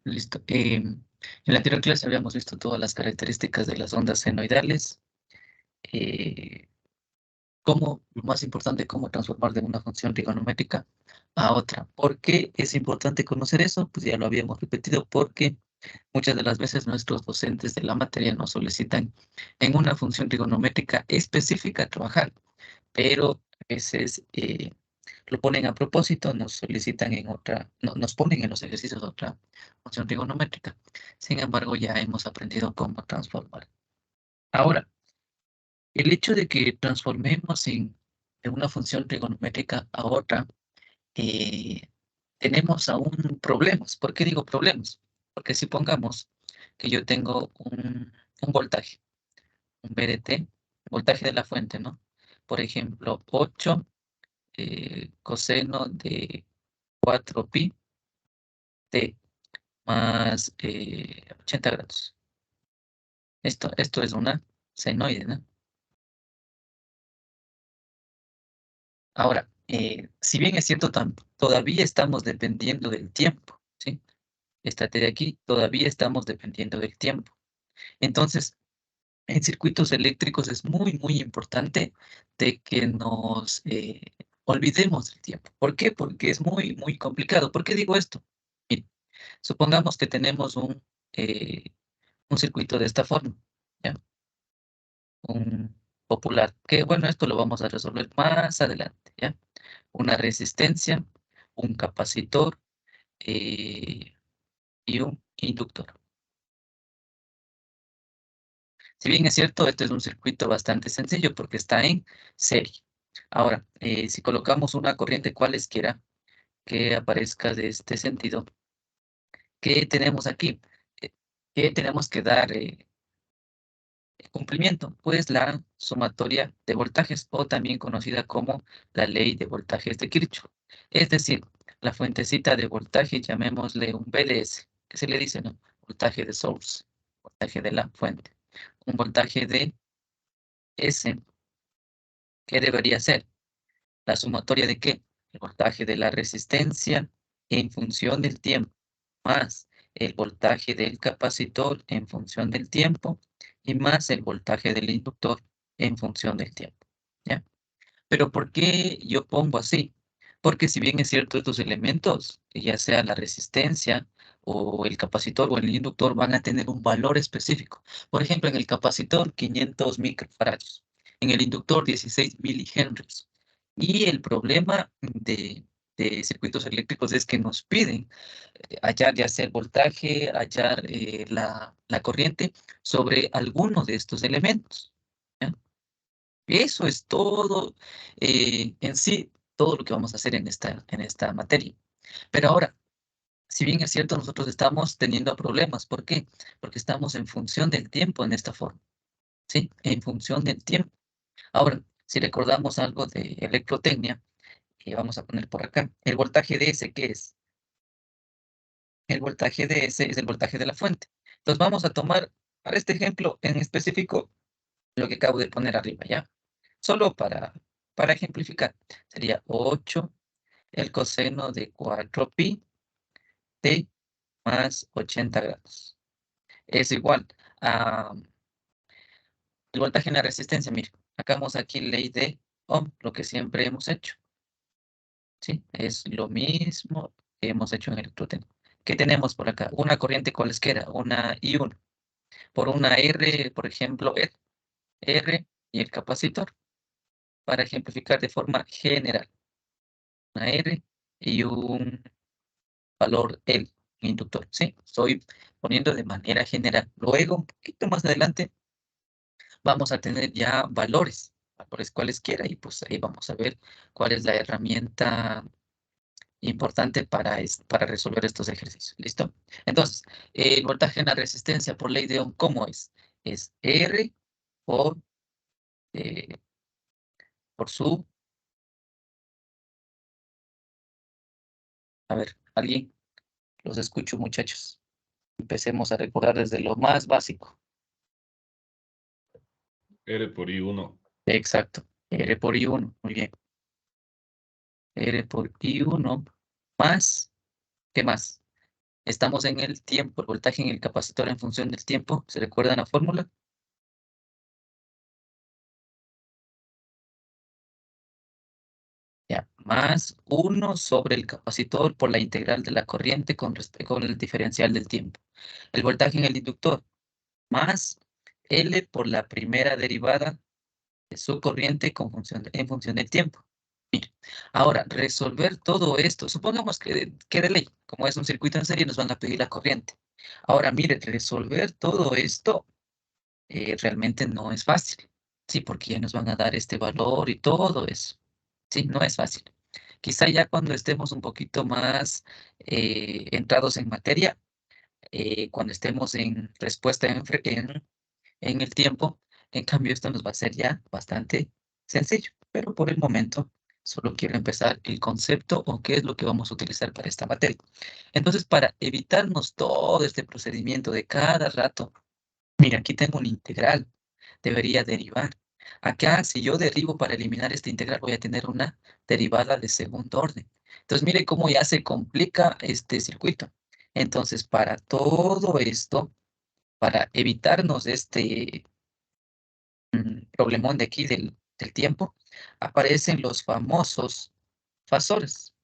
Listo. En la anterior clase habíamos visto todas las características de las ondas senoidales, cómo, lo más importante, cómo transformar de una función trigonométrica a otra. ¿Por qué es importante conocer eso? Pues ya lo habíamos repetido, porque muchas de las veces nuestros docentes de la materia nos solicitan en una función trigonométrica específica trabajar, pero a veces lo ponen a propósito, nos solicitan en otra, nos ponen en los ejercicios otra función trigonométrica. Sin embargo, ya hemos aprendido cómo transformar. Ahora, el hecho de que transformemos de una función trigonométrica a otra, eh, tenemos aún problemas. ¿Por qué digo problemas? Porque si pongamos que yo tengo un voltaje, un VDT, voltaje de la fuente, ¿no? Por ejemplo, 8 coseno de 4pi t más 80 grados. Esto es una senoide, ¿no? Ahora, si bien es cierto, todavía estamos dependiendo del tiempo, ¿sí? Estate de aquí, todavía estamos dependiendo del tiempo. Entonces, en circuitos eléctricos es muy importante de que nos olvidemos del tiempo. ¿Por qué? Porque es muy complicado. ¿Por qué digo esto? Mire, supongamos que tenemos un circuito de esta forma, ¿ya? Un popular, que bueno, esto lo vamos a resolver más adelante, ¿ya? Una resistencia, un capacitor eh, y un inductor. Si bien es cierto, este es un circuito bastante sencillo porque está en serie. Ahora, si colocamos una corriente cualesquiera que aparezca de este sentido, ¿qué tenemos aquí? Eh, ¿Qué tenemos que dar cumplimiento? Pues la sumatoria de voltajes, o también conocida como la ley de voltajes de Kirchhoff. Es decir, la fuentecita de voltaje, llamémosle un VDS, que se le dice, ¿no? Voltaje de source, voltaje de la fuente. Un voltaje de S, ¿qué debería ser? ¿La sumatoria de qué? El voltaje de la resistencia en función del tiempo, más el voltaje del capacitor en función del tiempo, y más el voltaje del inductor en función del tiempo. ¿Ya? Pero ¿por qué yo pongo así? Porque si bien es cierto, estos elementos, ya sea la resistencia o el capacitor o el inductor, van a tener un valor específico. Por ejemplo, en el capacitor 500 microfarads, en el inductor 16 milihenries. Y el problema de circuitos eléctricos es que nos piden hallar ya sea el voltaje, hallar la corriente sobre alguno de estos elementos. ¿Ya? Eso es todo en sí, todo lo que vamos a hacer en esta materia. Pero ahora, si bien es cierto, nosotros estamos teniendo problemas. ¿Por qué? Porque estamos en función del tiempo en esta forma, ¿sí? En función del tiempo. Ahora, si recordamos algo de electrotecnia, que vamos a poner por acá, el voltaje de S, ¿qué es? El voltaje de S es el voltaje de la fuente. Entonces vamos a tomar, para este ejemplo en específico, lo que acabo de poner arriba, ¿ya? Solo para ejemplificar, sería 8 el coseno de 4pi t más 80 grados. Es igual a el voltaje en la resistencia. Mire, sacamos aquí ley de Ohm, lo que siempre hemos hecho. ¿Sí? Es lo mismo que hemos hecho en electrotecnia. ¿Qué tenemos por acá? Una corriente cualesquiera, una I1, por una R, por ejemplo, R y el capacitor, para ejemplificar de forma general. Una R y un valor L, inductor, ¿sí? Estoy poniendo de manera general. Luego, un poquito más adelante, vamos a tener ya valores cualesquiera, y pues ahí vamos a ver cuál es la herramienta importante para resolver estos ejercicios. ¿Listo? Entonces, el voltaje en la resistencia por ley de Ohm, ¿cómo es? Es R por, eh, por su... A ver, ¿alguien? Los escucho, muchachos. Empecemos a recordar desde lo más básico. R por I1. Exacto. R por I1. Muy bien. R por I1 más, ¿qué más? Estamos en el tiempo, el voltaje en el capacitor en función del tiempo. ¿Se recuerdan la fórmula? Ya, más 1 sobre el capacitor por la integral de la corriente con el diferencial del tiempo. El voltaje en el inductor, más L por la primera derivada de su corriente en función del tiempo. Mira, ahora, resolver todo esto, supongamos que de ley, como es un circuito en serie, nos van a pedir la corriente. Ahora, mire, resolver todo esto realmente no es fácil, sí, porque ya nos van a dar este valor y todo eso. Sí, no es fácil. Quizá ya cuando estemos un poquito más entrados en materia, cuando estemos en respuesta en el tiempo, en cambio esto nos va a ser ya bastante sencillo, pero por el momento solo quiero empezar el concepto o qué es lo que vamos a utilizar para esta materia. Entonces, para evitarnos todo este procedimiento de cada rato, mira, aquí tengo un integral, debería derivar. Acá, si yo derivo para eliminar esta integral, voy a tener una derivada de segundo orden. Entonces, mire cómo ya se complica este circuito. Entonces, para todo esto, para evitarnos este problemón de aquí del tiempo, aparecen los famosos fasores.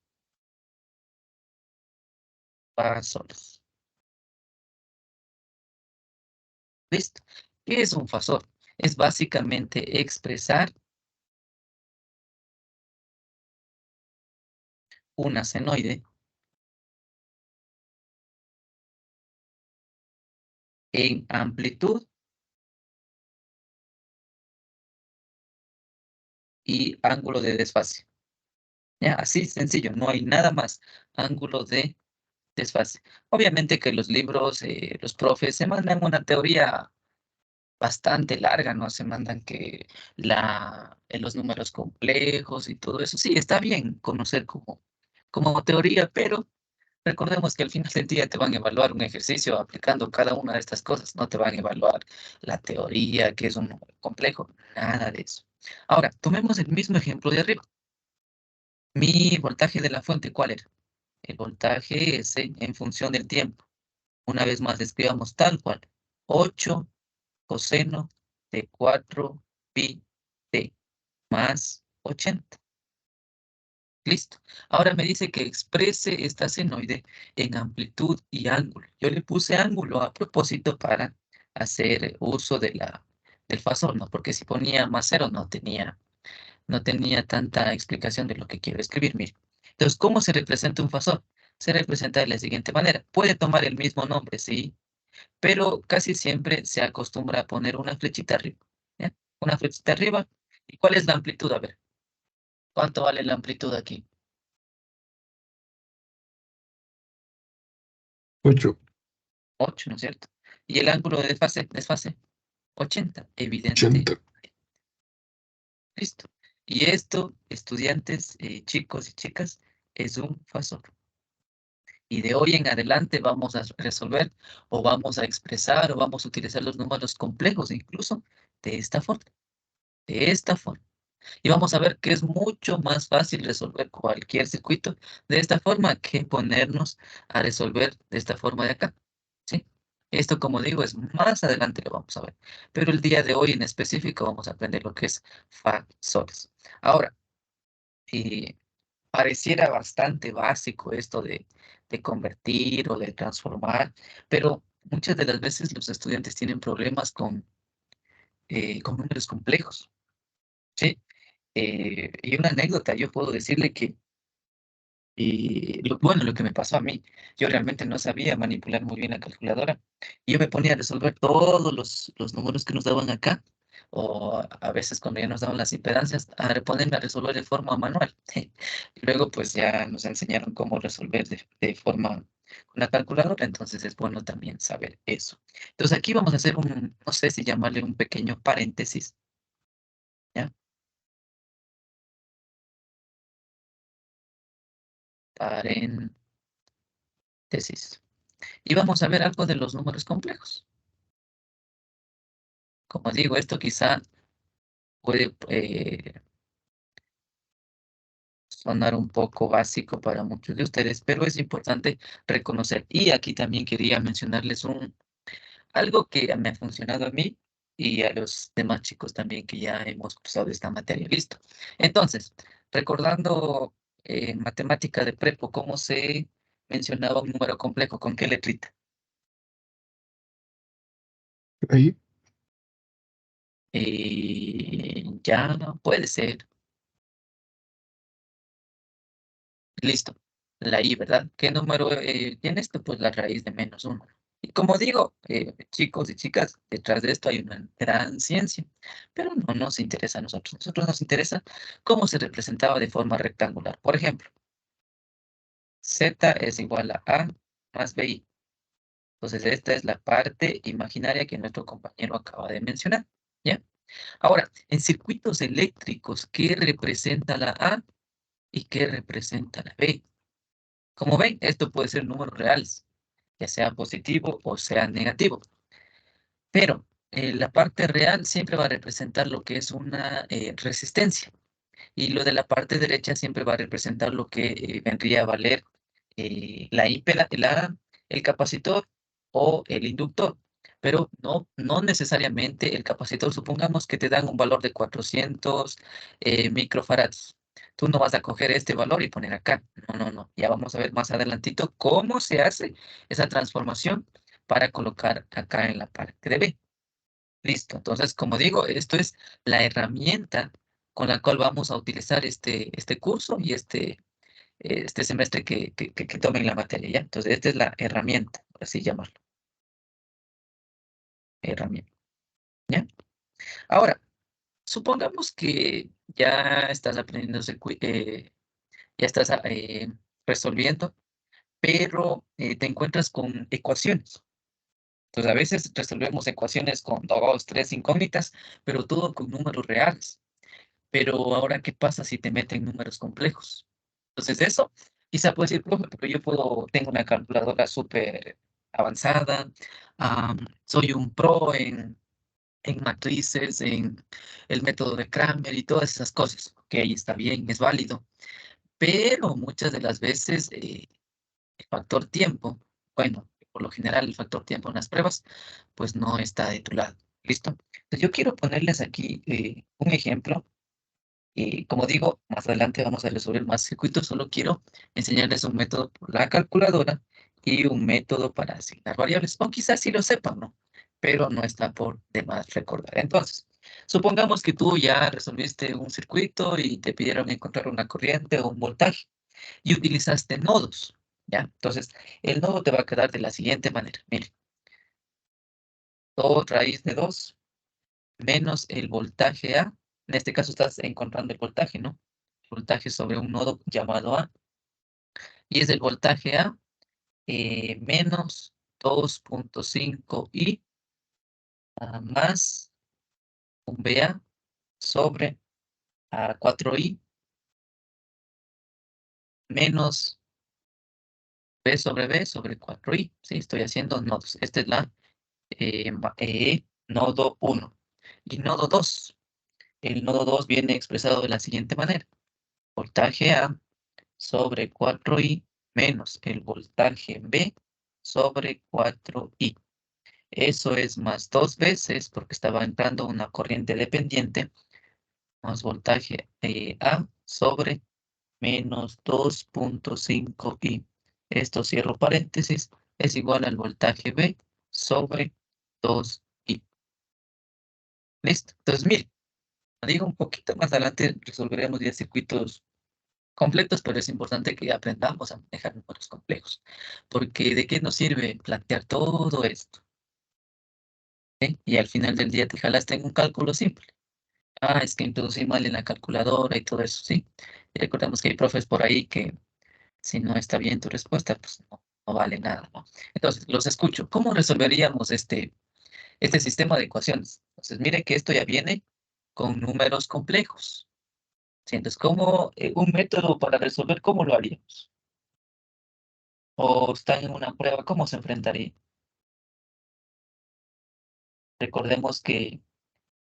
Fasores. ¿Listo? ¿Qué es un fasor? Es básicamente expresar una senoide en amplitud y ángulo de desfase. ¿Ya? Así sencillo, no hay nada más. Ángulo de desfase. Obviamente que los libros, los profes se mandan una teoría bastante larga, ¿no? Se mandan que los números complejos y todo eso. Sí, está bien conocer como teoría, pero recordemos que al final del día te van a evaluar un ejercicio aplicando cada una de estas cosas. No te van a evaluar la teoría, que es un número complejo, nada de eso. Ahora, tomemos el mismo ejemplo de arriba. Mi voltaje de la fuente, ¿cuál era? El voltaje es en función del tiempo. Una vez más, escribamos tal cual. 8 coseno de 4 pi t más 80. Listo. Ahora me dice que exprese esta senoide en amplitud y ángulo. Yo le puse ángulo a propósito para hacer uso del fasor, ¿no? Porque si ponía más cero no tenía tanta explicación de lo que quiero escribir. Mire. Entonces, ¿cómo se representa un fasor? Se representa de la siguiente manera. Puede tomar el mismo nombre, sí, pero casi siempre se acostumbra a poner una flechita arriba. ¿Ya? Una flechita arriba. ¿Y cuál es la amplitud? A ver, ¿cuánto vale la amplitud aquí? 8, 8, ¿no es cierto? Y el ángulo de desfase, 80, evidente. 80. Listo. Y esto, estudiantes, chicos y chicas, es un fasor. Y de hoy en adelante vamos a resolver o vamos a expresar o vamos a utilizar los números complejos incluso de esta forma, de esta forma. Y vamos a ver que es mucho más fácil resolver cualquier circuito de esta forma que ponernos a resolver de esta forma de acá. ¿Sí? Esto, como digo, es más adelante lo vamos a ver. Pero el día de hoy en específico vamos a aprender lo que es fasores. Ahora, eh, pareciera bastante básico esto de convertir o de transformar, pero muchas de las veces los estudiantes tienen problemas con números complejos, ¿sí? Y una anécdota, yo puedo decirle que, bueno, lo que me pasó a mí, yo realmente no sabía manipular muy bien la calculadora. Y yo me ponía a resolver todos los números que nos daban acá, o a veces cuando ya nos daban las impedancias, a ponerme a resolver de forma manual. Y luego pues ya nos enseñaron cómo resolver de forma con la calculadora, entonces es bueno también saber eso. Entonces aquí vamos a hacer no sé si llamarle un pequeño paréntesis, ¿ya? Paréntesis. Y vamos a ver algo de los números complejos. Como digo, esto quizá puede sonar un poco básico para muchos de ustedes, pero es importante reconocer. Y aquí también quería mencionarles algo que me ha funcionado a mí y a los demás chicos también que ya hemos cursado esta materia. Listo. Entonces, recordando en matemática de prepo, ¿cómo se mencionaba un número complejo? ¿Con qué letrita? Ahí, Ya puede ser. Listo. La I, ¿verdad? ¿Qué número tiene esto? Pues la raíz de -1. Y como digo, chicos y chicas, detrás de esto hay una gran ciencia, pero no nos interesa a nosotros. A nosotros nos interesa cómo se representaba de forma rectangular. Por ejemplo, Z es igual a A más BI. Entonces, esta es la parte imaginaria que nuestro compañero acaba de mencionar. ¿Ya? Ahora, en circuitos eléctricos, ¿qué representa la A y qué representa la B? Como ven, esto puede ser números reales, ya sea positivo o sea negativo, pero la parte real siempre va a representar lo que es una resistencia y lo de la parte derecha siempre va a representar lo que vendría a valer la ímpeda, el capacitor o el inductor, pero no necesariamente el capacitor. Supongamos que te dan un valor de 400 microfarads. Tú no vas a coger este valor y poner acá. No, no, no. Ya vamos a ver más adelantito cómo se hace esa transformación para colocar acá en la parte de B. Listo. Entonces, como digo, esto es la herramienta con la cual vamos a utilizar este curso y este semestre que tomen la materia, ¿ya? Entonces, esta es la herramienta, por así llamarlo, herramienta, ¿ya? Ahora, supongamos que ya estás aprendiendo, ya estás resolviendo, pero te encuentras con ecuaciones. Entonces, a veces resolvemos ecuaciones con dos, tres incógnitas, pero todo con números reales. Pero ahora, ¿qué pasa si te meten números complejos? Entonces, eso, quizá puedes decir, profe, pero tengo una calculadora súper avanzada, soy un pro en matrices, en el método de Kramer y todas esas cosas. Ok, está bien, es válido, pero muchas de las veces el factor tiempo, bueno, por lo general el factor tiempo en las pruebas, pues no está de tu lado. ¿Listo? Entonces, yo quiero ponerles aquí un ejemplo y como digo, más adelante vamos a resolver más circuitos, solo quiero enseñarles un método por la calculadora y un método para asignar variables, o quizás sí lo sepan, ¿no? Pero no está por demás recordar. Entonces, supongamos que tú ya resolviste un circuito y te pidieron encontrar una corriente o un voltaje y utilizaste nodos, ¿ya? Entonces, el nodo te va a quedar de la siguiente manera. Mire, 2 raíz de 2 menos el voltaje A. En este caso estás encontrando el voltaje, ¿no? Voltaje sobre un nodo llamado A. Y es el voltaje A menos 2,5 I más un BA sobre 4I menos B sobre B sobre 4I. Sí, estoy haciendo nodos. Esta es la nodo 1. Y nodo 2. El nodo 2 viene expresado de la siguiente manera. Voltaje A sobre 4I menos el voltaje B sobre 4I. Eso es más 2 veces, porque estaba entrando una corriente dependiente, más voltaje A sobre menos 2,5I. Esto cierro paréntesis, es igual al voltaje B sobre 2I. ¿Listo? Entonces, mire, digo un poquito más adelante resolveremos ya circuitos completos, pero es importante que aprendamos a manejar números complejos, porque ¿de qué nos sirve plantear todo esto? ¿Sí? Y al final del día te jalaste en un cálculo simple. Es que introducí mal en la calculadora y todo eso, ¿sí? Y recordemos que hay profes por ahí que si no está bien tu respuesta, pues no vale nada, ¿no? Entonces, los escucho. ¿Cómo resolveríamos este sistema de ecuaciones? Entonces, mire que esto ya viene con números complejos. ¿Sí? Entonces, ¿cómo un método para resolver, cómo lo haríamos? O está en una prueba, ¿cómo se enfrentaría? Recordemos que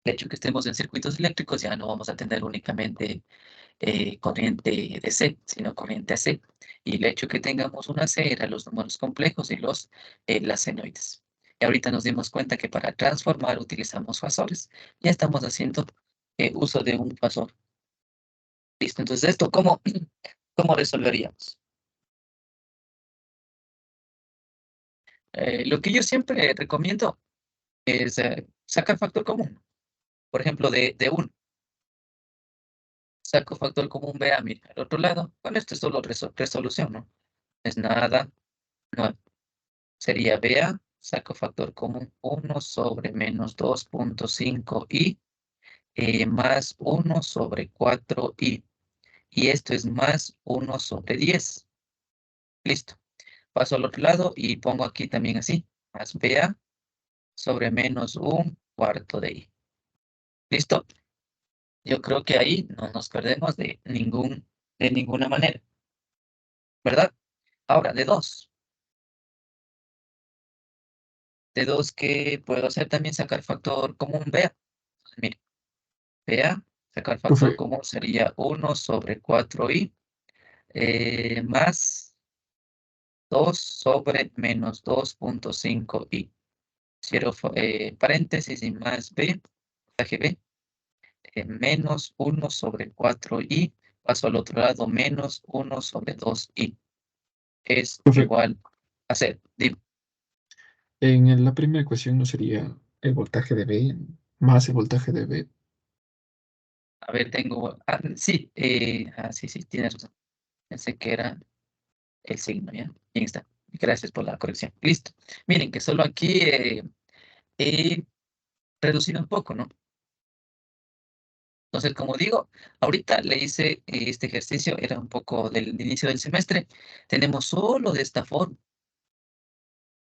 El hecho que estemos en circuitos eléctricos ya no vamos a tener únicamente corriente DC, sino corriente AC. Y el hecho que tengamos una C era los números complejos y las senoides. Y ahorita nos dimos cuenta que para transformar utilizamos fasores. Ya estamos haciendo uso de un fasor. Listo, entonces esto, ¿cómo resolveríamos? Lo que yo siempre recomiendo es sacar factor común. Por ejemplo, de 1, saco factor común BA, mira, al otro lado. Bueno, esto es solo resolución, ¿no? Es nada, no. Sería BA, saco factor común 1 sobre menos 2.5i más 1 sobre 4i. Y esto es más 1 sobre 10. Listo. Paso al otro lado y pongo aquí también así, más BA sobre menos un cuarto de i. ¿Listo? Yo creo que ahí no nos perdemos de ninguna manera, ¿verdad? Ahora, de dos ¿qué puedo hacer? También sacar factor común BA. Mire, BA, sacar factor Profe, común sería 1 sobre 4i más 2 sobre menos 2.5i. Cierro paréntesis y más b, porcentaje b, menos 1 sobre 4i, paso al otro lado, menos 1 sobre 2i. Es profe, igual a 0. en la primera ecuación no sería el voltaje de B más el voltaje de B. A ver, tengo. Sí, sí, sí, tienes razón. Pensé que era el signo, ¿ya? Bien está. Gracias por la corrección. Listo. Miren que solo aquí he reducido un poco, ¿no? Entonces, como digo, ahorita le hice este ejercicio, era un poco del inicio del semestre. Tenemos solo de esta forma,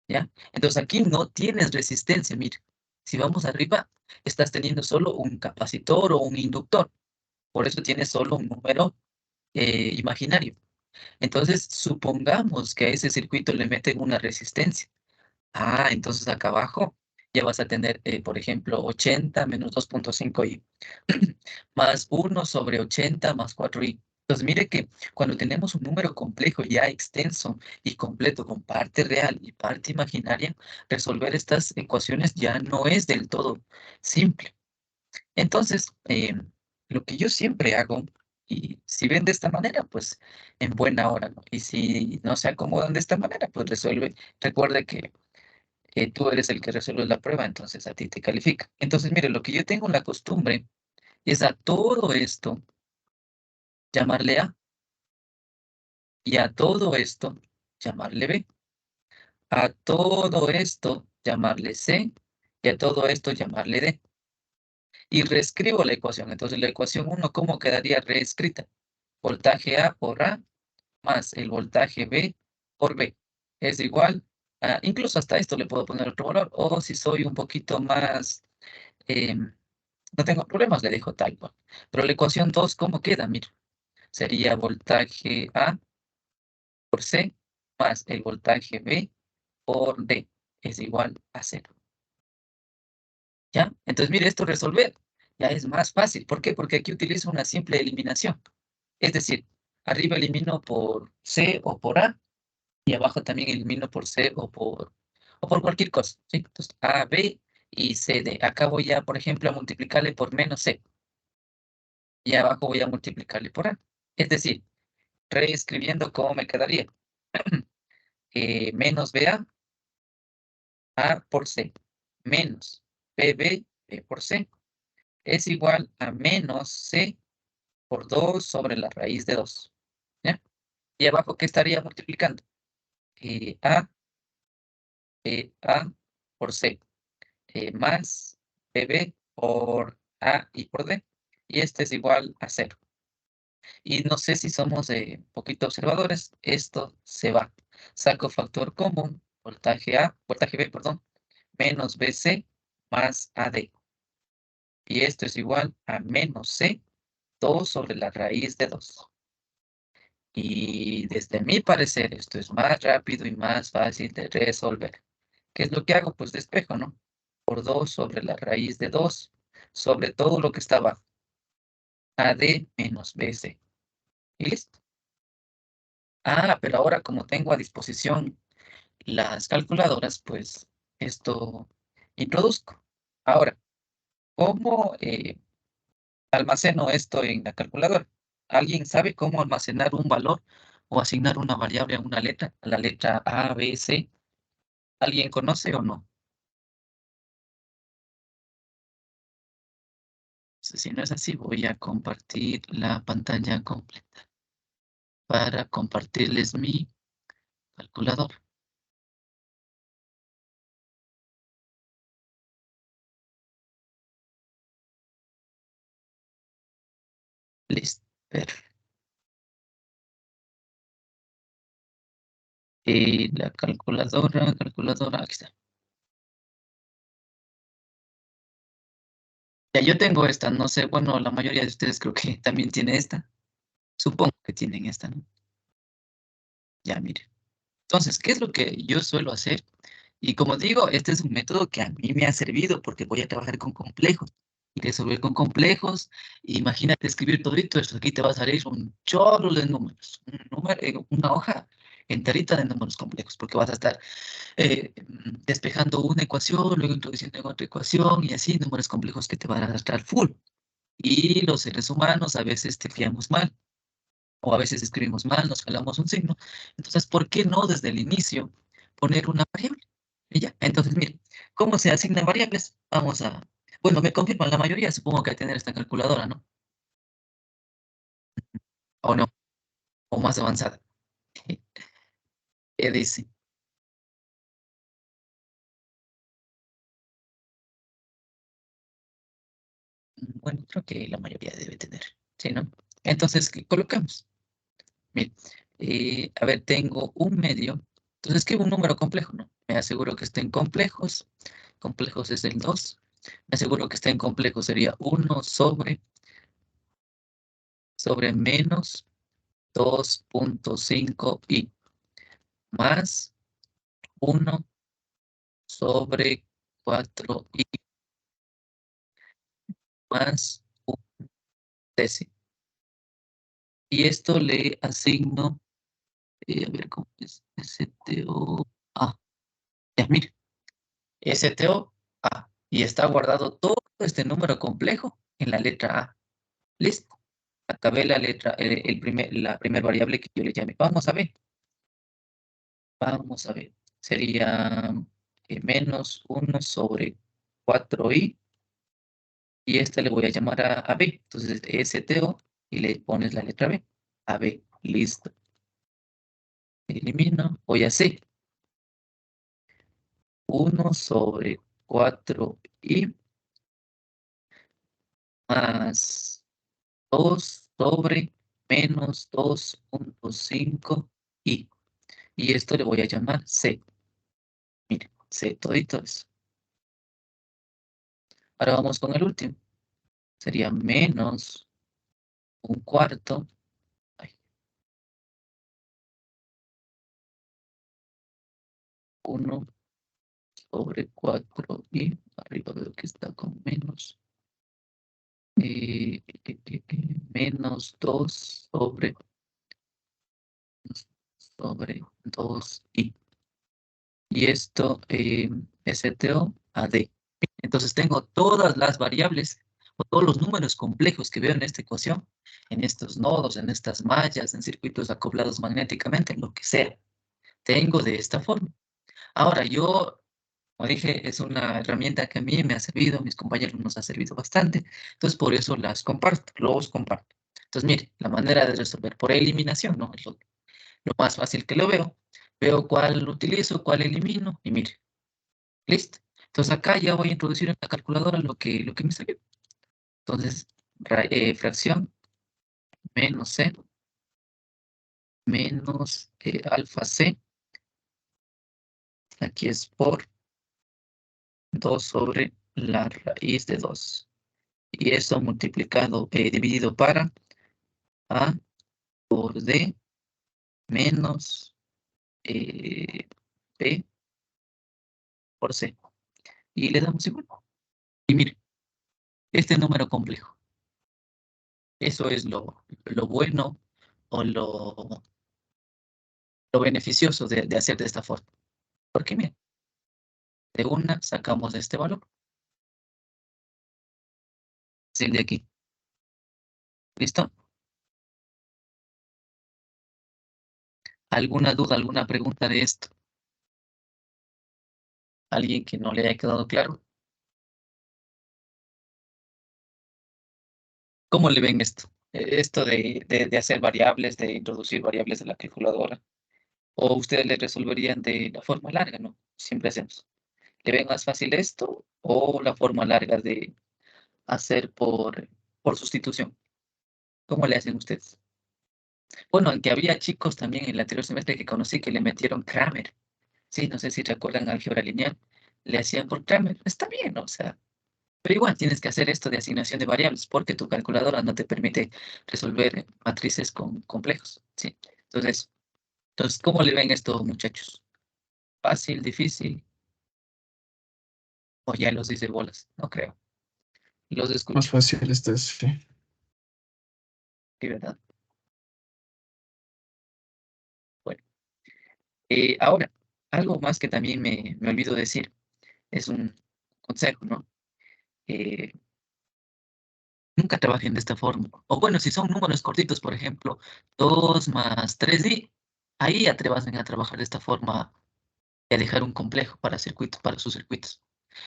¿ya? Entonces aquí no tienes resistencia, mira. Si vamos arriba, estás teniendo solo un capacitor o un inductor. Por eso tienes solo un número imaginario. Entonces, supongamos que a ese circuito le meten una resistencia. Entonces acá abajo ya vas a tener, por ejemplo, 80 menos 2.5i más 1 sobre 80 más 4i. Entonces, mire que cuando tenemos un número complejo ya extenso y completo con parte real y parte imaginaria, resolver estas ecuaciones ya no es del todo simple. Entonces, lo que yo siempre hago, y si ven de esta manera, pues en buena hora, ¿no? Y si no se acomodan de esta manera, pues resuelve. Recuerde que tú eres el que resuelve la prueba, entonces a ti te califica. Entonces, mire, lo que yo tengo la costumbre es a todo esto llamarle A y a todo esto llamarle B. A todo esto llamarle C y a todo esto llamarle D. Y reescribo la ecuación. Entonces, la ecuación uno, ¿cómo quedaría reescrita? Voltaje A por A más el voltaje B por B es igual a, incluso hasta esto le puedo poner otro valor, o si soy un poquito más, no tengo problemas, le dejo tal cual. Pero la ecuación 2, ¿cómo queda? Mira, sería voltaje A por C más el voltaje B por D es igual a 0. ¿Ya? Entonces, mire, esto resolver ya es más fácil. ¿Por qué? Porque aquí utilizo una simple eliminación. Es decir, arriba elimino por C o por A y abajo también elimino por C o por cualquier cosa, ¿sí? Entonces, A, B y C, D. Acá voy a, por ejemplo, a multiplicarle por menos C y abajo voy a multiplicarle por A. Es decir, reescribiendo cómo me quedaría. Menos BA, A por C, menos BB, B por C, es igual a menos C por 2 sobre la raíz de 2. ¿Ya? Y abajo, ¿qué estaría multiplicando? A por C, más BB por A y por D. Y este es igual a 0. Y no sé si somos un poquito observadores, esto se va. Saco factor común, voltaje B, perdón, menos BC más AD. Y esto es igual a menos C, 2 sobre la raíz de 2. Y desde mi parecer, esto es más rápido y más fácil de resolver. ¿Qué es lo que hago? Pues despejo, ¿no? Por 2 sobre la raíz de 2. sobre todo lo que está abajo. AD menos BC. ¿Y listo? Ah, pero ahora como tengo a disposición las calculadoras, pues esto introduzco. Ahora, ¿cómo almaceno esto en la calculadora? ¿Alguien sabe cómo almacenar un valor o asignar una variable a una letra, a la letra A, B, C? ¿Alguien conoce o no? Si no es así, voy a compartir la pantalla completa para compartirles mi calculadora. Listo. Perfecto. Y la calculadora, aquí está. Ya yo tengo esta, no sé, bueno, la mayoría de ustedes creo que también tiene esta. Supongo que tienen esta, ¿no? Ya, miren. Entonces, ¿qué es lo que yo suelo hacer? Y como digo, este es un método que a mí me ha servido porque voy a trabajar con complejos y resolver con complejos. Imagínate escribir todo esto, aquí te va a salir un chorro de números, una hoja enterita de números complejos, porque vas a estar despejando una ecuación, luego introduciendo en otra ecuación y así números complejos que te van a arrastrar full. Y los seres humanos a veces te fiamos mal o a veces escribimos mal, nos jalamos un signo. Entonces, ¿por qué no desde el inicio poner una variable? Y ya, entonces, mire, ¿cómo se asignan variables? Vamos a, bueno, me confirman la mayoría, supongo que hay que tener esta calculadora, ¿no? O no, o más avanzada. ¿Qué dice? Bueno, creo que la mayoría debe tener, ¿sí, no? Entonces, ¿qué colocamos? Mire, a ver, tengo un medio. Entonces, ¿qué es un número complejo? No, me aseguro que estén complejos. Complejos es el 2. Me aseguro que estén complejos sería uno sobre menos 2.5 y más uno sobre 4 y más un décimo. Y esto le asigno, a ver cómo es, STO. Ah, ya, mire. STO A. Y está guardado todo este número complejo en la letra A. Listo. Acabé la letra, la primera variable que yo le llamé. Vamos a ver. Vamos a ver. Sería menos uno sobre 4i. Y esta le voy a llamar a B. Entonces, STO y le pones la letra B. A B. Listo. Elimino. Voy a C. Uno sobre 4i más 2 sobre menos 2.5 y. Y esto le voy a llamar C. Mire, C, todito eso. Ahora vamos con el último. Sería menos un cuarto. Ay, 1 sobre 4 y arriba veo que está con menos. Menos 2 sobre 2 y. Y esto, STO a D. Entonces tengo todas las variables o todos los números complejos que veo en esta ecuación, en estos nodos, en estas mallas, en circuitos acoplados magnéticamente, en lo que sea. Tengo de esta forma. Ahora, yo, como dije, es una herramienta que a mí me ha servido, a mis compañeros nos ha servido bastante, entonces por eso las comparto, los comparto. Entonces, mire, la manera de resolver por eliminación, ¿no? Es lo más fácil que lo veo. Veo cuál utilizo, cuál elimino, y mire, listo. Entonces acá ya voy a introducir en la calculadora lo que me salió. Entonces, fracción menos c menos alfa c, aquí es por 2 sobre la raíz de 2. Y eso multiplicado, dividido para a por d menos p por c. Y le damos igual. Y mire, este número complejo. Eso es lo bueno o lo beneficioso de hacer de esta forma. Porque mira, de una sacamos este valor, es el de aquí. ¿Listo? ¿Alguna duda, alguna pregunta de esto? ¿Alguien que no le haya quedado claro? ¿Cómo le ven esto? Esto de hacer variables, de introducir variables de la calculadora. O ustedes le resolverían de la forma larga, ¿no? Siempre hacemos. ¿Le ven más fácil esto o la forma larga de hacer por sustitución? ¿Cómo le hacen ustedes? Bueno, aunque había chicos también en el anterior semestre que conocí que le metieron Kramer. Sí, no sé si recuerdan álgebra lineal. Le hacían por Kramer. Está bien, ¿no? O sea, pero igual tienes que hacer esto de asignación de variables porque tu calculadora no te permite resolver matrices complejos. ¿Sí? Entonces, ¿cómo le ven esto, muchachos? ¿Fácil, difícil? O ya los hice bolas, no creo. Los Más escucho, fácil este, sí. de verdad. Bueno, ahora, algo más que también me olvido decir, es un consejo, ¿no? Eh, Nunca trabajen de esta forma. O bueno, si son números cortitos, por ejemplo, 2 más 3i, ahí atrevanse a trabajar de esta forma y a dejar un complejo para circuitos, para sus circuitos.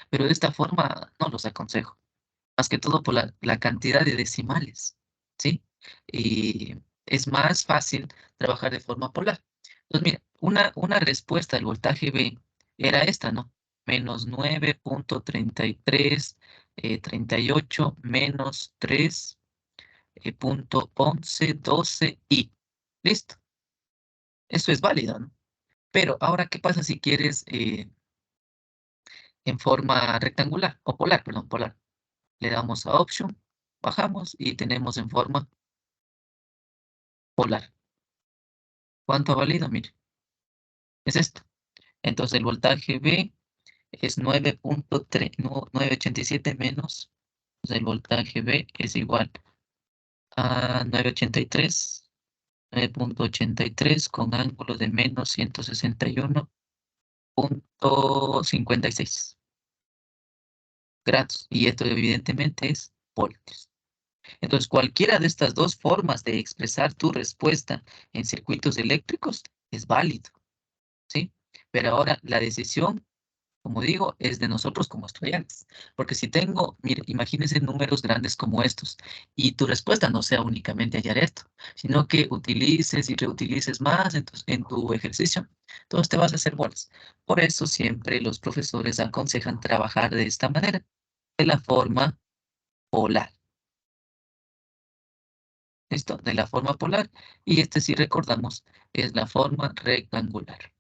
Pero de esta forma no los aconsejo, más que todo por la cantidad de decimales, ¿sí? Y es más fácil trabajar de forma polar. Entonces, mira, una respuesta del voltaje B era esta, ¿no? Menos 9,33, 38, menos 3, punto 11, 12 y listo. Eso es válido, ¿no? Pero ahora, ¿qué pasa si quieres en forma rectangular o polar, perdón, polar? Le damos a Option, bajamos y tenemos en forma polar. ¿Cuánto ha valido? Mire, es esto. Entonces el voltaje B es 9,3, no, 987 menos, entonces el voltaje B es igual a 983, 9,83 con ángulo de menos 161,56 grados. Y esto evidentemente es voltios. Entonces, cualquiera de estas dos formas de expresar tu respuesta en circuitos eléctricos es válido, ¿sí? Pero ahora la decisión, como digo, es de nosotros como estudiantes. Porque si tengo, mire, imagínense números grandes como estos y tu respuesta no sea únicamente hallar esto, sino que utilices y reutilices más en tu ejercicio, entonces te vas a hacer bolas. Por eso siempre los profesores aconsejan trabajar de esta manera, de la forma polar. ¿Listo? De la forma polar. Y este, si recordamos, es la forma rectangular.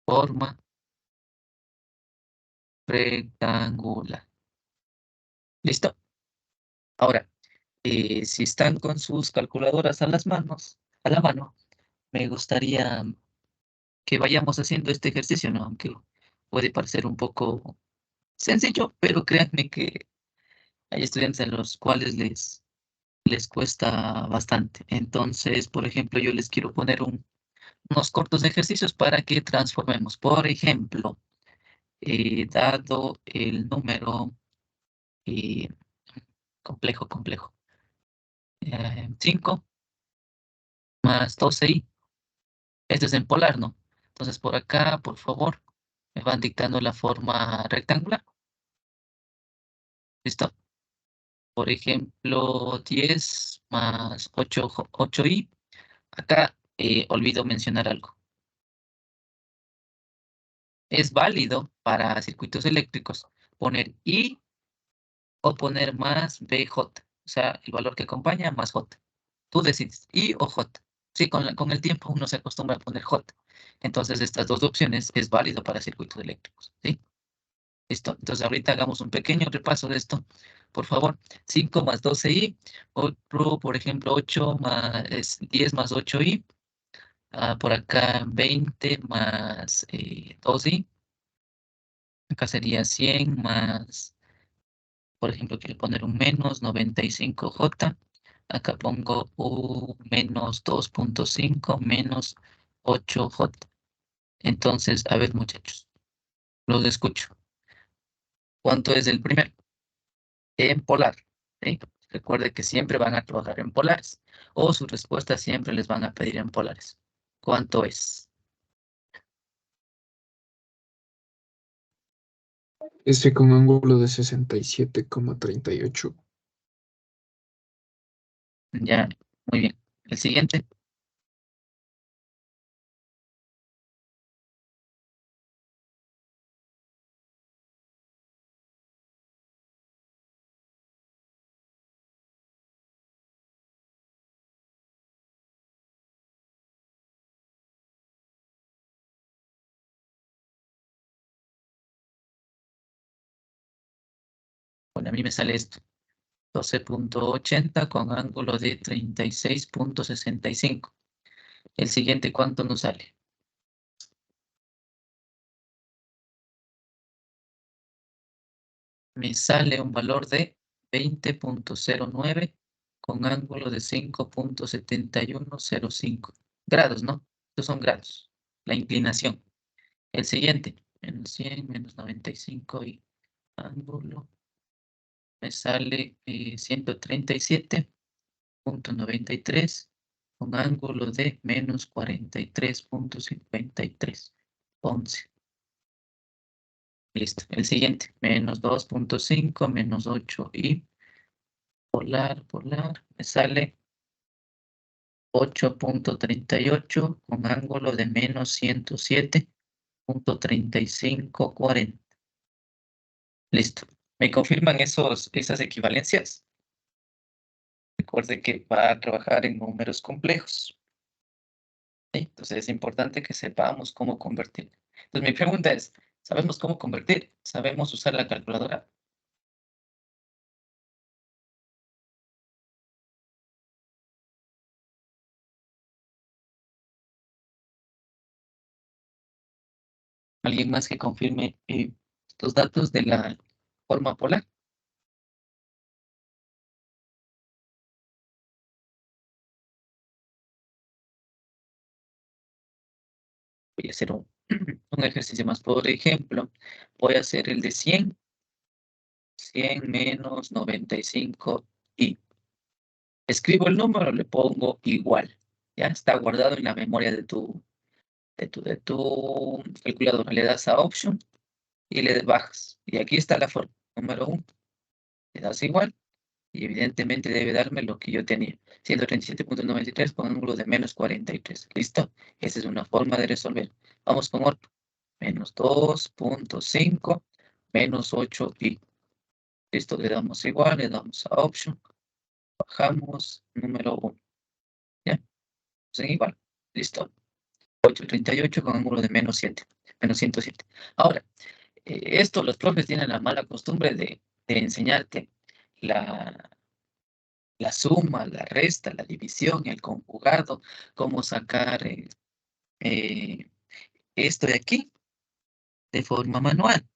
Forma rectangular. ¿Listo? Ahora, si están con sus calculadoras a la mano, me gustaría que vayamos haciendo este ejercicio, ¿no? Aunque puede parecer un poco sencillo, pero créanme que hay estudiantes a los cuales les cuesta bastante. Entonces, por ejemplo, yo les quiero poner unos cortos ejercicios para que transformemos. Por ejemplo, dado el número eh, complejo, 5 más 12i. Este es en polar, ¿no? Entonces, por acá, por favor, me van dictando la forma rectangular. ¿Listo? Por ejemplo, 10 más 8i. Acá olvido mencionar algo. Es válido para circuitos eléctricos poner i o poner más bj, o sea, el valor que acompaña más j. Tú decides, I o J. Sí, con el tiempo uno se acostumbra a poner J. Entonces, estas dos opciones es válido para circuitos eléctricos. ¿Sí? Listo. Entonces, ahorita hagamos un pequeño repaso de esto. Por favor, 5 más 12i. Otro, por ejemplo, 8 más 10 más 8i. Por acá, 20 más 2i. Acá sería 100 más Por ejemplo, quiero poner un menos 95J. Acá pongo un menos 2.5 menos 8J. Entonces, a ver, muchachos, los escucho. ¿Cuánto es el primero? En polar. ¿Sí? Recuerde que siempre van a trabajar en polares. O su respuesta siempre les van a pedir en polares. ¿Cuánto es? Este con ángulo de 67,38. Ya, muy bien. El siguiente. Bueno, a mí me sale esto. 12.80 con ángulo de 36.65. El siguiente, ¿cuánto nos sale? Me sale un valor de 20.09 con ángulo de 5.7105 grados, ¿no? Estos son grados. La inclinación. El siguiente, menos 100, menos 95 y ángulo. Me sale 137.93 con ángulo de menos 43.53. 11. Listo. El siguiente, menos 2.5, menos 8 y polar, me sale 8.38 con ángulo de menos 107.3540. Listo. ¿Me confirman esas equivalencias? Recuerde que va a trabajar en números complejos. ¿Sí? Entonces es importante que sepamos cómo convertir. Entonces mi pregunta es, ¿sabemos cómo convertir? ¿Sabemos usar la calculadora? ¿Alguien más que confirme estos datos de la forma polar? Voy a hacer un ejercicio más. Por ejemplo, voy a hacer el de 100 menos 95 y escribo el número, le pongo igual. Ya está guardado en la memoria de tu calculadora. Le das a Option y le bajas. Y aquí está la forma. Número 1. Le das igual y evidentemente debe darme lo que yo tenía. 137.93 con un ángulo de menos 43. ¿Listo? Esa es una forma de resolver. Vamos con otro. Menos 2.5 menos 8 y listo, le damos igual, le damos a option, bajamos número 1, ¿ya? Pues igual, listo. 8.38 con ángulo de menos 7, menos 107. Ahora, esto los profes tienen la mala costumbre de enseñarte la, la suma, la resta, la división, el conjugado, cómo sacar eh, esto de aquí de forma manual.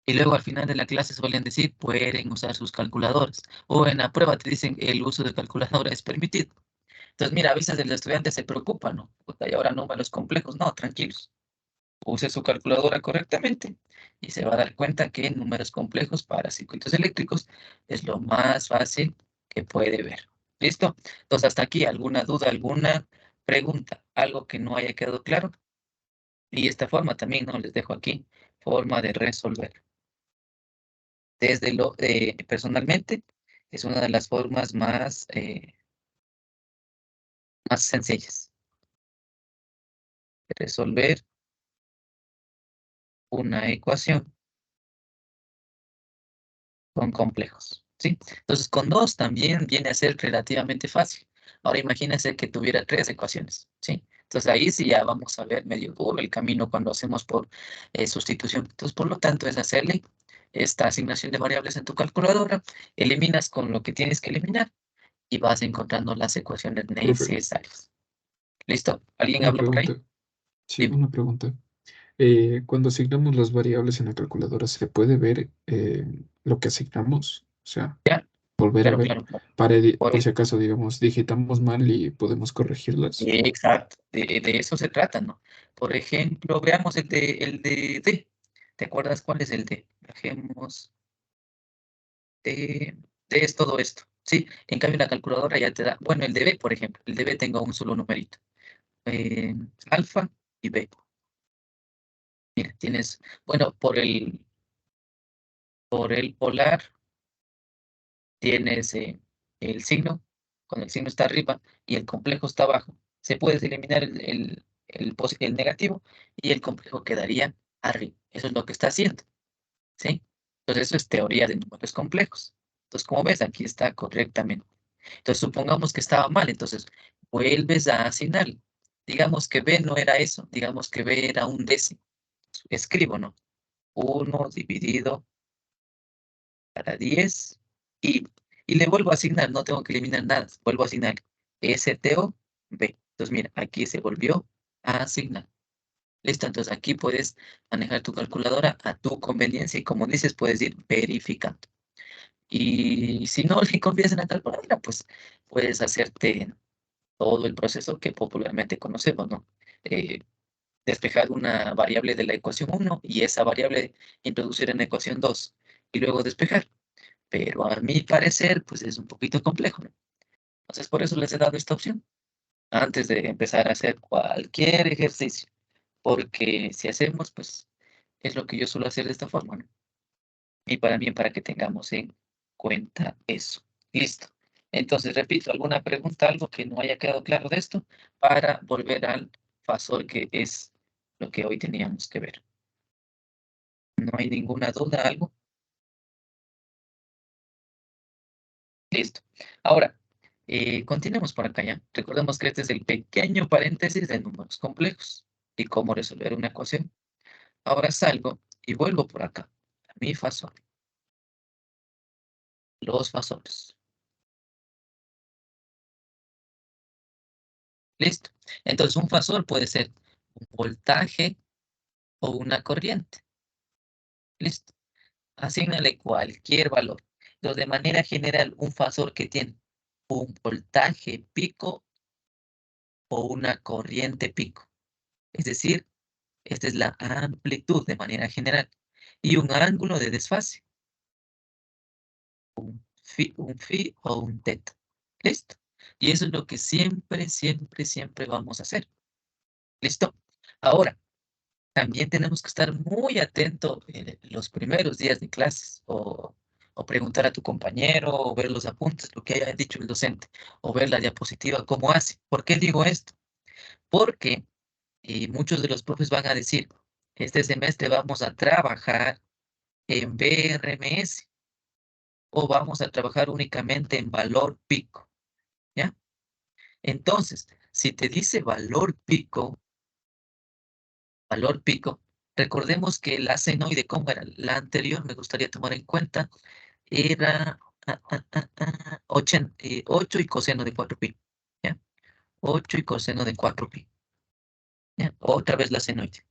Y luego al final de la clase suelen decir, pueden usar sus calculadoras. O en la prueba te dicen, el uso de calculadora es permitido. Entonces, mira, a veces el estudiante se preocupa, ¿no? Puta, y ahora números complejos. No, tranquilos. Use su calculadora correctamente y se va a dar cuenta que en números complejos para circuitos eléctricos es lo más fácil que puede ver. ¿Listo? Entonces, hasta aquí, ¿alguna duda, alguna pregunta? ¿Algo que no haya quedado claro? Y esta forma también, ¿no? Les dejo aquí, forma de resolver. Personalmente, es una de las formas más sencillas de resolver una ecuación con complejos, ¿sí? Entonces, con dos también viene a ser relativamente fácil. Ahora imagínense que tuviera tres ecuaciones, ¿sí? Entonces ahí sí ya vamos a ver medio duro el camino cuando hacemos por sustitución. Entonces, por lo tanto, es hacerle esta asignación de variables en tu calculadora, eliminas con lo que tienes que eliminar y vas encontrando las ecuaciones Profe, necesarias. ¿Listo? ¿Alguien una habla por ahí? pregunta. Sí, Dime. una pregunta. Cuando asignamos las variables en la calculadora, ¿se puede ver lo que asignamos. O sea, Ya, volver a claro, ver. claro, claro. Por si acaso, digamos, digitamos mal y podemos corregirlas. Exacto, de eso se trata, ¿no? Por ejemplo, veamos el de D. ¿Te acuerdas cuál es el D? Dejemos D es todo esto, ¿sí? En cambio, la calculadora ya te da, bueno, el de B, por ejemplo, el de B tengo un solo numerito, eh, alfa y B. Mira, tienes, bueno, por el polar tienes el signo, cuando el signo está arriba y el complejo está abajo, se puede eliminar el negativo y el complejo quedaría arriba. Eso es lo que está haciendo, ¿sí? Entonces, eso es teoría de números complejos. Entonces, como ves, aquí está correctamente. Entonces, supongamos que estaba mal, entonces vuelves a asignar. Digamos que B no era eso, digamos que B era un décimo. Escribo, ¿no? 1 dividido para 10 y, y le vuelvo a asignar, no tengo que eliminar nada, vuelvo a asignar STO B. Entonces, mira, aquí se volvió a asignar. Listo, entonces aquí puedes manejar tu calculadora a tu conveniencia y como dices, puedes ir verificando. Y si no le confías en la calculadora, pues puedes hacerte todo el proceso que popularmente conocemos, ¿no? Eh, Despejar una variable de la ecuación 1 y esa variable introducir en la ecuación 2 y luego despejar. Pero a mi parecer, pues es un poquito complejo, ¿no? Entonces, por eso les he dado esta opción antes de empezar a hacer cualquier ejercicio, porque si hacemos, pues es lo que yo suelo hacer de esta forma, ¿no? Y para mí, para que tengamos en cuenta eso. Listo. Entonces, repito, ¿alguna pregunta, algo que no haya quedado claro de esto? Para volver al fasor, que es lo que hoy teníamos que ver. ¿No hay ninguna duda, algo? Listo. Ahora, continuemos por acá ya. Recordemos que este es el pequeño paréntesis de números complejos y cómo resolver una ecuación. Ahora salgo y vuelvo por acá. A mi fasor, los fasores. Listo. Entonces, un fasor puede ser un voltaje o una corriente. Listo. Asígnale cualquier valor. Entonces, de manera general, un fasor que tiene un voltaje pico o una corriente pico. Es decir, esta es la amplitud de manera general. Y un ángulo de desfase, un phi o un teta. ¿Listo? Y eso es lo que siempre, siempre, siempre vamos a hacer. ¿Listo? Ahora, también tenemos que estar muy atentos en los primeros días de clases o preguntar a tu compañero o ver los apuntes, lo que haya dicho el docente, o ver la diapositiva, cómo hace. ¿Por qué digo esto? Porque muchos de los profes van a decir, este semestre vamos a trabajar en BRMS o vamos a trabajar únicamente en ¿ya? Entonces, si te dice valor pico, recordemos que la senoide, ¿cómo era? La anterior, me gustaría tomar en cuenta, era 8 y coseno de 4pi, ¿ya? 8 y coseno de 4pi, ¿ya? Otra vez la senoide.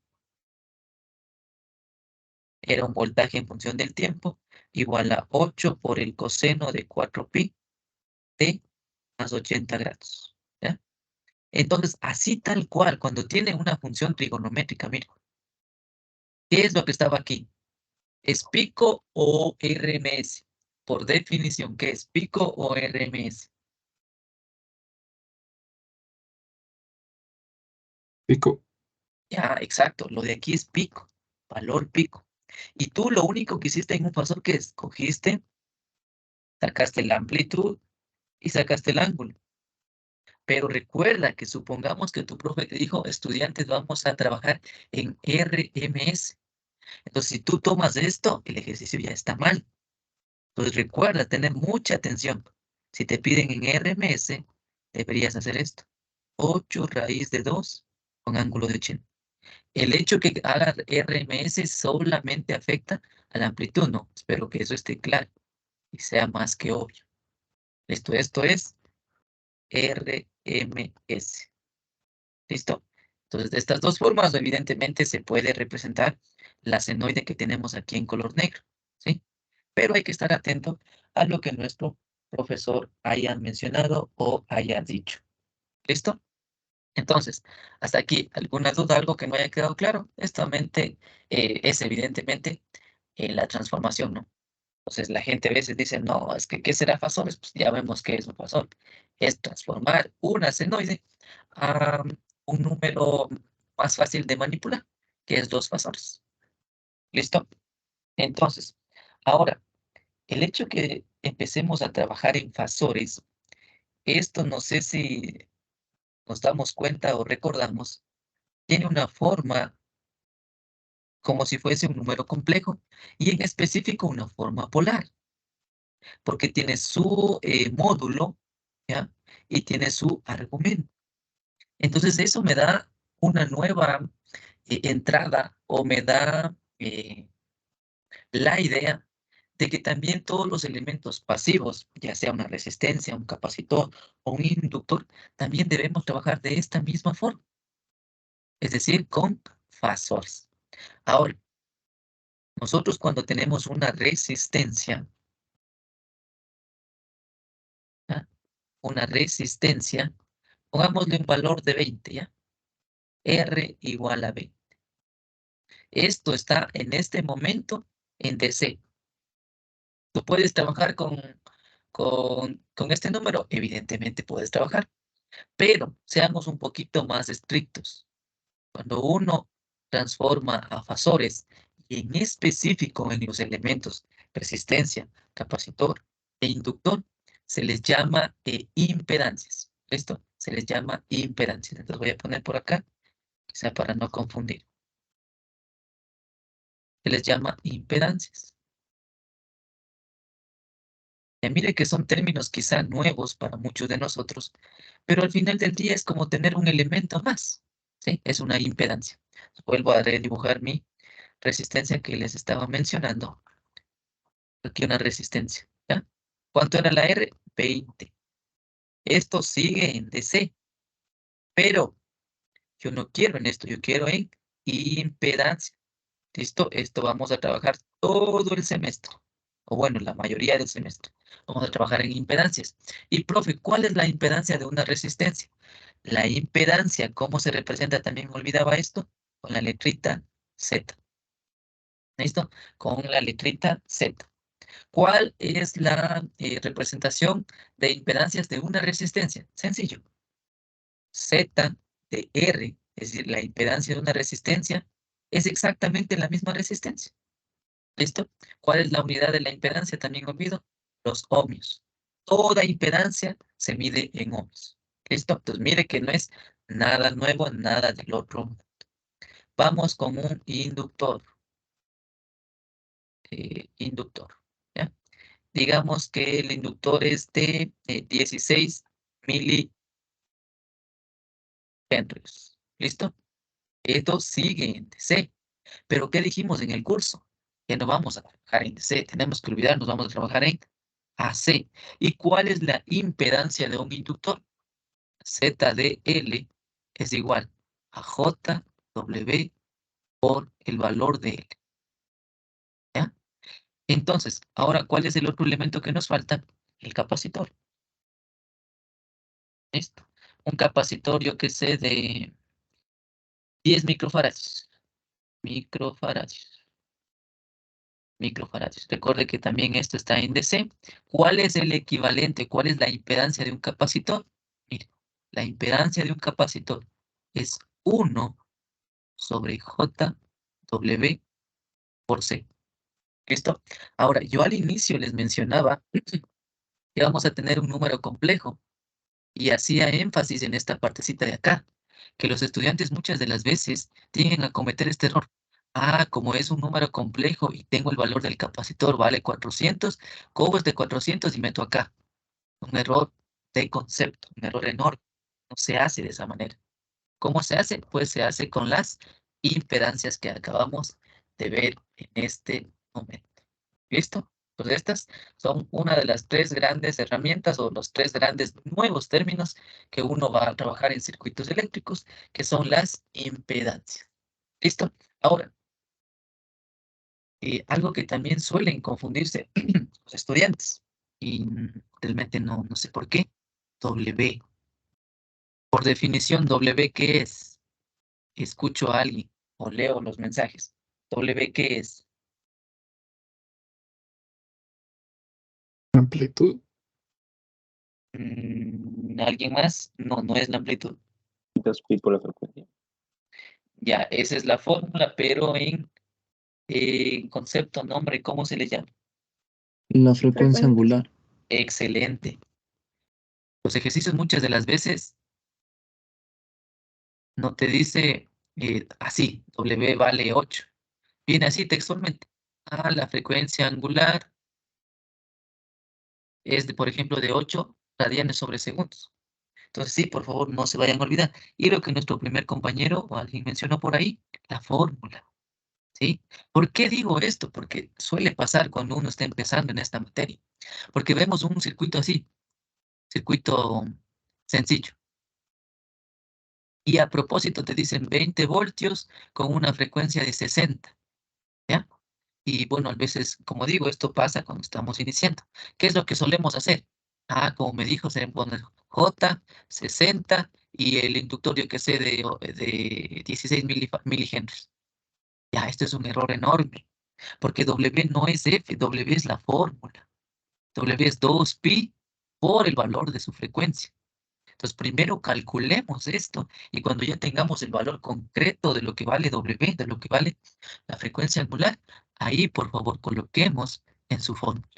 Era un voltaje en función del tiempo, igual a 8 por el coseno de 4pi t más 80 grados, ¿ya? Entonces, así tal cual, cuando tiene una función trigonométrica, mira, ¿qué es lo que estaba aquí? ¿Es pico o RMS? Por definición, ¿qué es pico o RMS? Pico. Ya, exacto, lo de aquí es pico, valor pico. Y tú lo único que hiciste en un fasor que escogiste, sacaste la amplitud y sacaste el ángulo. Pero recuerda que supongamos que tu profe te dijo, estudiantes, vamos a trabajar en RMS. Entonces, si tú tomas esto, el ejercicio ya está mal. Entonces, recuerda tener mucha atención. Si te piden en RMS, deberías hacer esto. 8 raíz de 2 con ángulo de 80. El hecho que haga RMS solamente afecta a la amplitud, ¿no? Espero que eso esté claro y sea más que obvio. Esto es RMS. ¿Listo? Entonces, de estas dos formas, evidentemente, se puede representar la senoide que tenemos aquí en color negro, ¿sí? pero hay que estar atento a lo que nuestro profesor haya mencionado o haya dicho. ¿Listo? Entonces, hasta aquí, ¿alguna duda, algo que no haya quedado claro? Esta mente es evidentemente la transformación, ¿no? Entonces la gente a veces dice, no, es que ¿qué será fasores? Pues ya vemos qué es un fasor. Es transformar una senoide a un número más fácil de manipular, que es dos fasores. ¿Listo? Entonces, ahora, el hecho que empecemos a trabajar en fasores, esto no sé si nos damos cuenta o recordamos, tiene una forma como si fuese un número complejo y en específico una forma polar, porque tiene su módulo, ¿ya? Y tiene su argumento. Entonces eso me da una nueva entrada o me da la idea de que también todos los elementos pasivos, ya sea una resistencia, un capacitor o un inductor, también debemos trabajar de esta misma forma, es decir, con fasores. Ahora, nosotros cuando tenemos una resistencia, ¿ya? Una resistencia, pongámosle un valor de 20, ¿ya? R igual a 20. Esto está en este momento en DC. ¿Tú puedes trabajar con este número? Evidentemente puedes trabajar, pero seamos un poquito más estrictos. Cuando uno transforma a fasores, y en específico en los elementos resistencia, capacitor e inductor, se les llama impedancias. ¿Listo? Se les llama impedancias. Entonces voy a poner por acá, quizá para no confundir. Se les llama impedancias. Ya mire que son términos quizá nuevos para muchos de nosotros, pero al final del día es como tener un elemento más, ¿sí? Es una impedancia. Vuelvo a redibujar mi resistencia que les estaba mencionando. Aquí una resistencia, ¿ya? ¿Cuánto era la R? 20. Esto sigue en DC, pero yo no quiero en esto, yo quiero en impedancia. ¿Listo? Esto vamos a trabajar todo el semestre, o bueno, la mayoría del semestre. Vamos a trabajar en impedancias. Y, profe, ¿cuál es la impedancia de una resistencia? La impedancia, ¿cómo se representa? También me olvidaba esto, con la letrita Z. ¿Listo? Con la letrita Z. ¿Cuál es la representación de impedancias de una resistencia? Sencillo. Z de R, es decir, la impedancia de una resistencia, es exactamente la misma resistencia. ¿Listo? ¿Cuál es la unidad de la impedancia? También olvido. Los ohmios. Toda impedancia se mide en ohmios. ¿Listo? Entonces mire que no es nada nuevo, nada del otro mundo. Vamos con un inductor. Inductor. ¿Ya? Digamos que el inductor es de 16 milihenrios. ¿Listo? Esto sigue en DC. Pero ¿qué dijimos en el curso? Que no vamos a trabajar en DC. Tenemos que olvidarnos, vamos a trabajar en AC. ¿Y cuál es la impedancia de un inductor? ZDL es igual a JW por el valor de L. ¿Ya? Entonces, ahora, ¿cuál es el otro elemento que nos falta? El capacitor. ¿Listo? Un capacitor, yo que sé, de 10 microfaradios. Microfaradios. Microfaradios. Recuerde que también esto está en DC. ¿Cuál es el equivalente? ¿Cuál es la impedancia de un capacitor? Mire, la impedancia de un capacitor es 1 sobre JW por C. ¿Listo? Ahora, yo al inicio les mencionaba que vamos a tener un número complejo y hacía énfasis en esta partecita de acá, que los estudiantes muchas de las veces tienden a cometer este error. Ah, como es un número complejo y tengo el valor del capacitor, vale 400, cojo este 400 y meto acá. Un error de concepto, un error enorme. No se hace de esa manera. ¿Cómo se hace? Pues se hace con las impedancias que acabamos de ver en este momento. ¿Listo? Pues estas son una de las tres grandes herramientas o los tres grandes nuevos términos que uno va a trabajar en circuitos eléctricos, que son las impedancias. ¿Listo? Ahora, Algo que también suelen confundirse los estudiantes, y realmente no sé por qué. W. Por definición, W, ¿qué es? Escucho a alguien o leo los mensajes. W, ¿qué es? Amplitud. ¿Alguien más? No es la amplitud. 2pi por la frecuencia. Ya, esa es la fórmula, pero en concepto, nombre, ¿cómo se le llama? La frecuencia angular. Excelente. Los ejercicios muchas de las veces no te dice así, W vale 8. Viene así textualmente. La frecuencia angular es, por ejemplo, de 8 radianes sobre segundos. Entonces, sí, por favor, no se vayan a olvidar. Y lo que nuestro primer compañero o alguien mencionó por ahí, la fórmula. ¿Sí? ¿Por qué digo esto? Porque suele pasar cuando uno está empezando en esta materia. Porque vemos un circuito así, circuito sencillo. Y a propósito te dicen 20 voltios con una frecuencia de 60. ¿Ya? Y bueno, a veces, como digo, esto pasa cuando estamos iniciando. ¿Qué es lo que solemos hacer? Como me dijo, se pone J, 60 y el inductor, yo que sé, de 16 milihenries. Ya, esto es un error enorme, porque W no es F, W es la fórmula. W es 2pi por el valor de su frecuencia. Entonces, primero calculemos esto y cuando ya tengamos el valor concreto de lo que vale W, de lo que vale la frecuencia angular, ahí por favor coloquemos en su fórmula.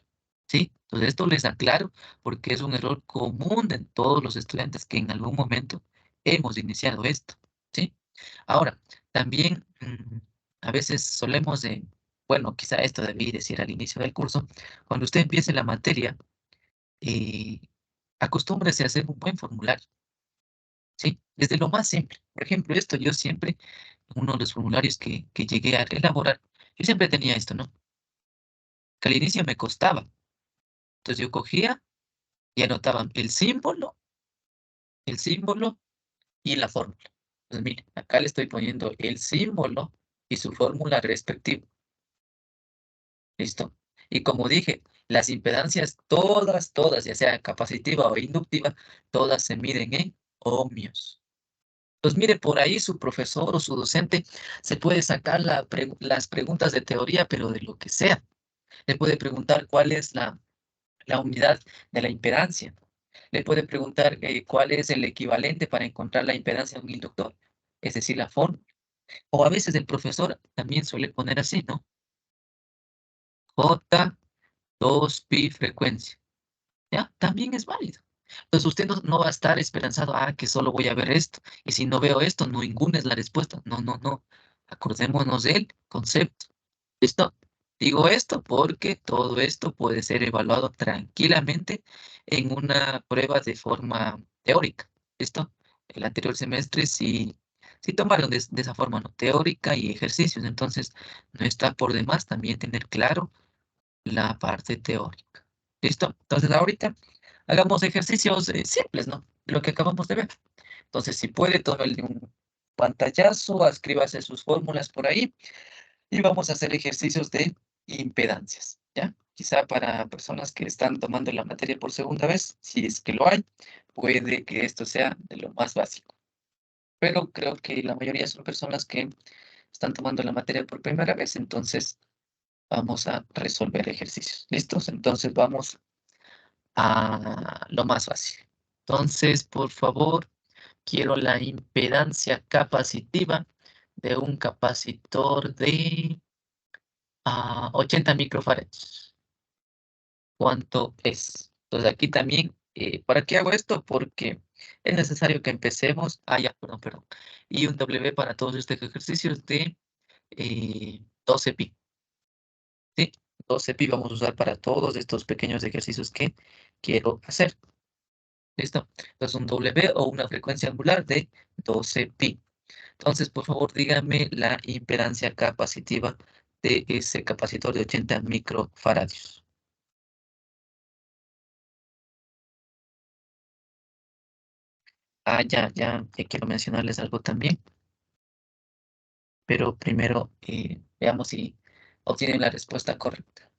¿Sí? Entonces, esto les aclaro porque es un error común de todos los estudiantes que en algún momento hemos iniciado esto. ¿Sí? Ahora, también a veces solemos bueno, quizá esto debí decir al inicio del curso, cuando usted empiece la materia, eh, acostúmbrese a hacer un buen formulario. ¿Sí? Desde lo más simple. Por ejemplo, esto yo siempre, uno de los formularios que llegué a elaborar, yo siempre tenía esto, ¿no? Que al inicio me costaba. Entonces yo cogía y anotaba el símbolo y la fórmula. Entonces, mire, acá le estoy poniendo el símbolo y su fórmula respectiva. ¿Listo? Y como dije, las impedancias todas, ya sea capacitiva o inductiva, todas se miden en ohmios. Pues mire, por ahí su profesor o su docente se puede sacar las preguntas de teoría, pero de lo que sea. Le puede preguntar cuál es la unidad de la impedancia. Le puede preguntar cuál es el equivalente para encontrar la impedancia de un inductor, es decir, la fórmula. O a veces el profesor también suele poner así, ¿no? J 2pi frecuencia. ¿Ya? También es válido. Entonces usted no va a estar esperanzado, que solo voy a ver esto. Y si no veo esto, no ninguna es la respuesta. No. Acordémonos del concepto. ¿Listo? Digo esto porque todo esto puede ser evaluado tranquilamente en una prueba de forma teórica. ¿Listo? El anterior semestre sí tomaron de esa forma, ¿no? Teórica y ejercicios. Entonces, no está por demás también tener claro la parte teórica. ¿Listo? Entonces, ahorita hagamos ejercicios simples, ¿no? Lo que acabamos de ver. Entonces, si puede, tómale un pantallazo, escríbase sus fórmulas por ahí y vamos a hacer ejercicios de impedancias, ¿ya? Quizá para personas que están tomando la materia por segunda vez, si es que lo hay, puede que esto sea de lo más básico. Pero creo que la mayoría son personas que están tomando la materia por primera vez, entonces vamos a resolver ejercicios. ¿Listos? Entonces vamos a lo más fácil. Entonces, por favor, quiero la impedancia capacitiva de un capacitor de 80 microfarads. ¿Cuánto es? Entonces aquí también, ¿para qué hago esto? Porque es necesario que empecemos. Ya, perdón. Y un W para todos estos ejercicios de 12 pi. ¿Sí? 12 pi vamos a usar para todos estos pequeños ejercicios que quiero hacer. ¿Listo? Entonces un W o una frecuencia angular de 12 pi. Entonces, por favor, dígame la impedancia capacitiva de ese capacitor de 80 microfaradios. Ya quiero mencionarles algo también, pero primero veamos si obtienen la respuesta correcta.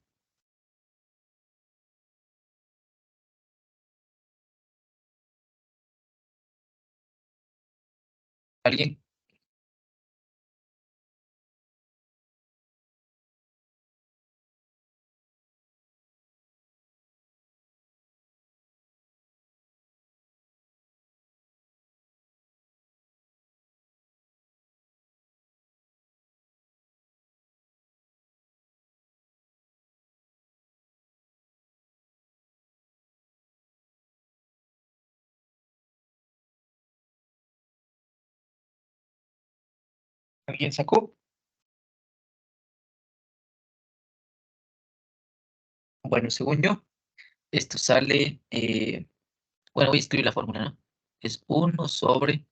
¿Alguien? ¿Alguien sacó? Bueno, según yo, esto sale, bueno, voy a escribir la fórmula, ¿no? Es 1 sobre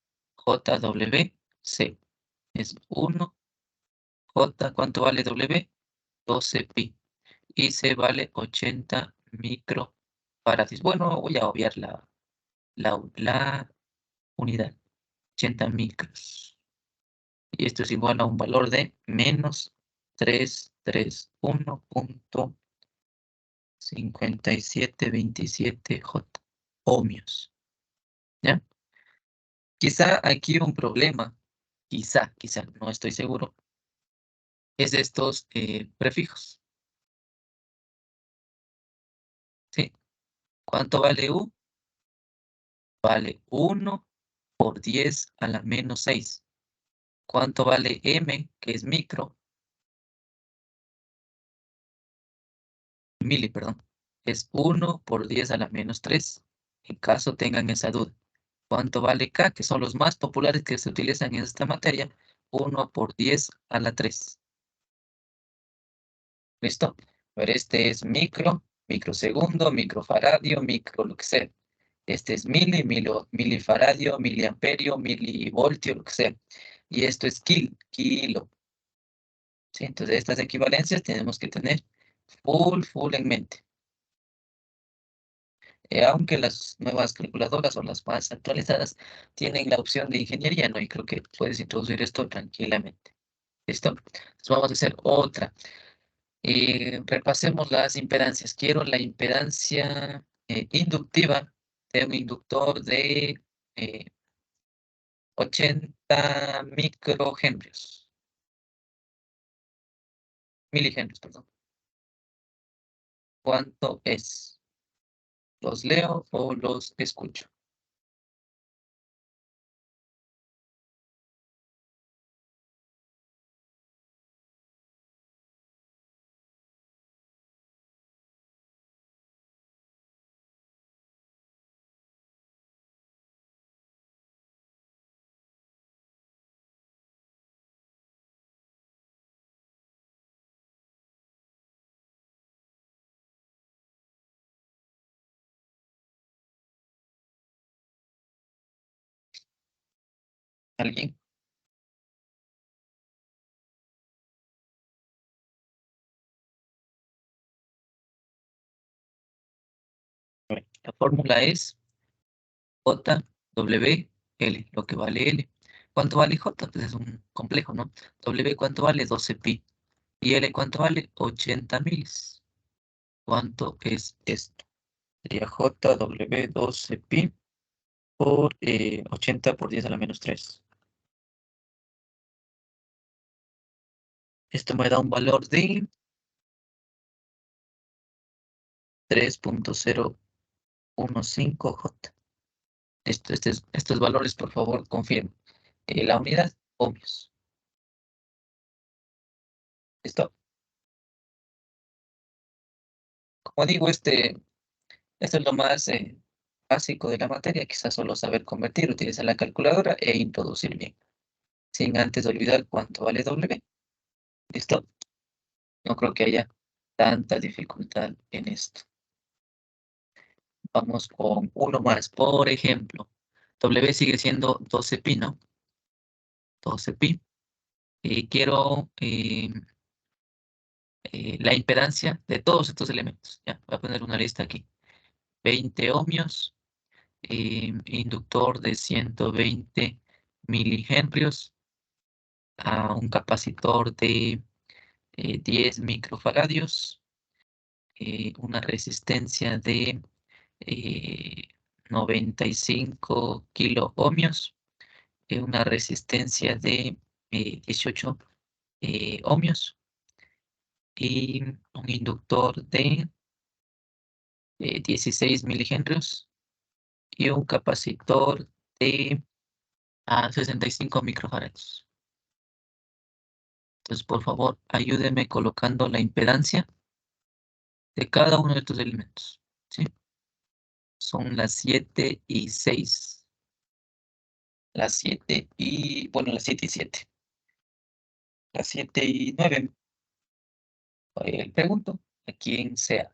JWC. Es 1 J, ¿cuánto vale W? 12 pi. Y C vale 80 microfarads. Bueno, voy a obviar la unidad, 80 micros. Y esto es igual a un valor de menos 331.5727 J ohmios. ¿Ya? Quizá aquí un problema, quizá, no estoy seguro, es estos prefijos. ¿Sí? ¿Cuánto vale U? Vale 1 por 10 a la menos 6. ¿Cuánto vale M, que es micro? Mili, perdón. Es 1 por 10 a la menos 3. En caso tengan esa duda. ¿Cuánto vale K, que son los más populares que se utilizan en esta materia? 1 por 10 a la 3. ¿Listo? A ver, este es microsegundo, microfaradio, micro lo que sea. Este es milifaradio, miliamperio, milivoltio, lo que sea. Y esto es kilo. ¿Sí? Entonces, estas equivalencias tenemos que tener full en mente. Aunque las nuevas calculadoras o las más actualizadas tienen la opción de ingeniería, ¿no? Y creo que puedes introducir esto tranquilamente. ¿Listo? Entonces vamos a hacer otra. Repasemos las impedancias. Quiero la impedancia inductiva de un inductor de 80 microhenrios. Milihenrios, perdón. ¿Cuánto es? ¿Los leo o los escucho? ¿Alguien? Bueno, la fórmula es JWL, lo que vale L. ¿Cuánto vale J? Pues es un complejo, ¿no? W, ¿cuánto vale? 12 pi. ¿Y L cuánto vale? 80 milis. ¿Cuánto es esto? Sería JW 12 pi por 80 por 10 a la menos 3. Esto me da un valor de 3.015 J. Estos valores, por favor, confirmen. La unidad, ohmios. ¿Listo? Como digo, esto es lo más básico de la materia. Quizás solo saber convertir, utilizar la calculadora e introducir bien, sin antes olvidar cuánto vale W. ¿Listo? No creo que haya tanta dificultad en esto. Vamos con uno más. Por ejemplo, W sigue siendo 12 pi, ¿no? 12 pi. Y quiero la impedancia de todos estos elementos. Ya, voy a poner una lista aquí. 20 ohmios, inductor de 120 milihenrios, a un capacitor de 10 microfaradios, una resistencia de 95 kiloohmios, una resistencia de 18 ohmios y un inductor de 16 milihenrios y un capacitor de 65 microfaradios. Entonces, por favor, ayúdeme colocando la impedancia de cada uno de estos elementos, ¿sí? Son las 7:06. Las 7:07. Las 7:09. Pregunto a quien sea.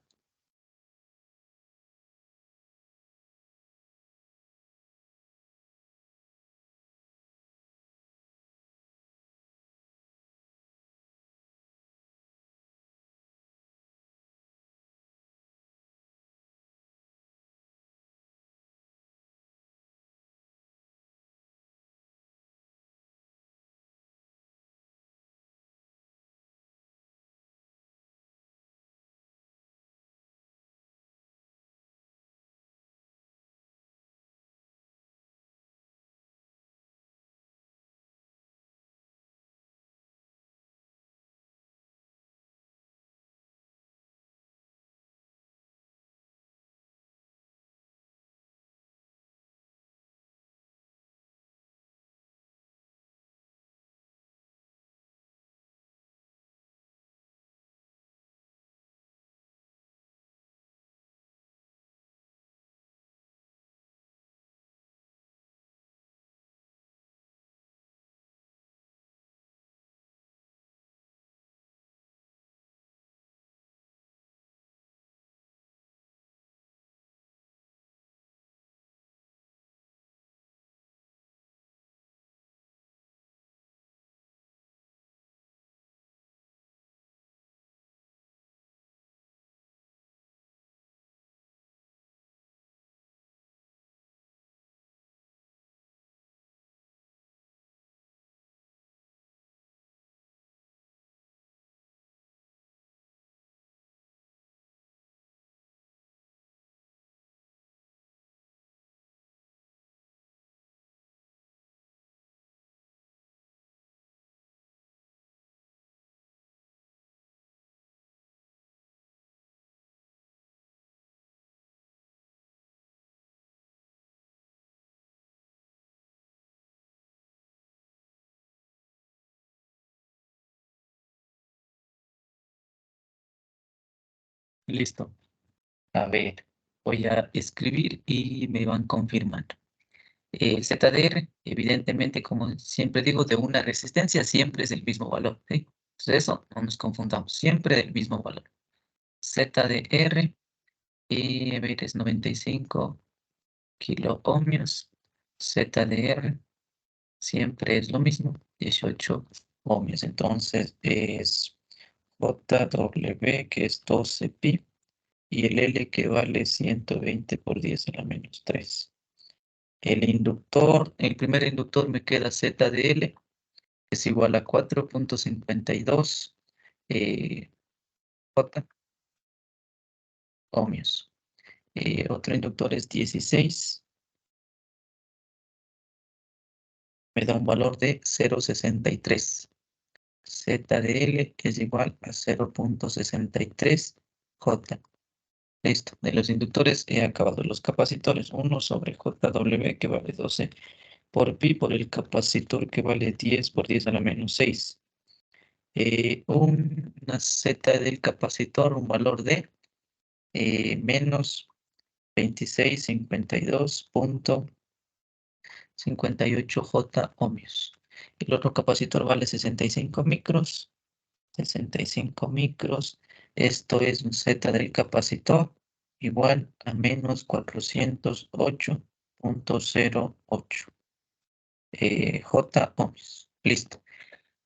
Listo. A ver, voy a escribir y me van confirmando. El ZDR, evidentemente, como siempre digo, de una resistencia siempre es el mismo valor, ¿sí? Entonces eso, no nos confundamos, siempre del mismo valor. ZDR, y a ver, es 95 kiloohmios. ZDR, siempre es lo mismo, 18 ohmios. Entonces es JW, que es 12 pi, y el L que vale 120 por 10⁻³ El inductor, el primer inductor me queda ZDL, es igual a 4,52 J ohmios. Otro inductor es 16, me da un valor de 0,63. ZDL es igual a 0,63 J. Listo. De los inductores he acabado. Los capacitores, 1/JW, que vale 12 por pi, por el capacitor, que vale 10 por 10⁻⁶. Una Z del capacitor, un valor de menos 2652,58 J ohmios. El otro capacitor vale 65 micros. 65 micros. Esto es un Z del capacitor igual a menos 408,08 J ohmios. Listo.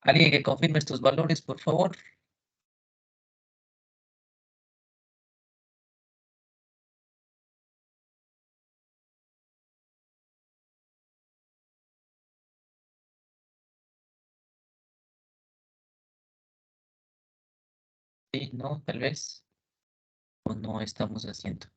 ¿Alguien que confirme estos valores, por favor? Sí, no, tal vez. O no estamos haciendo.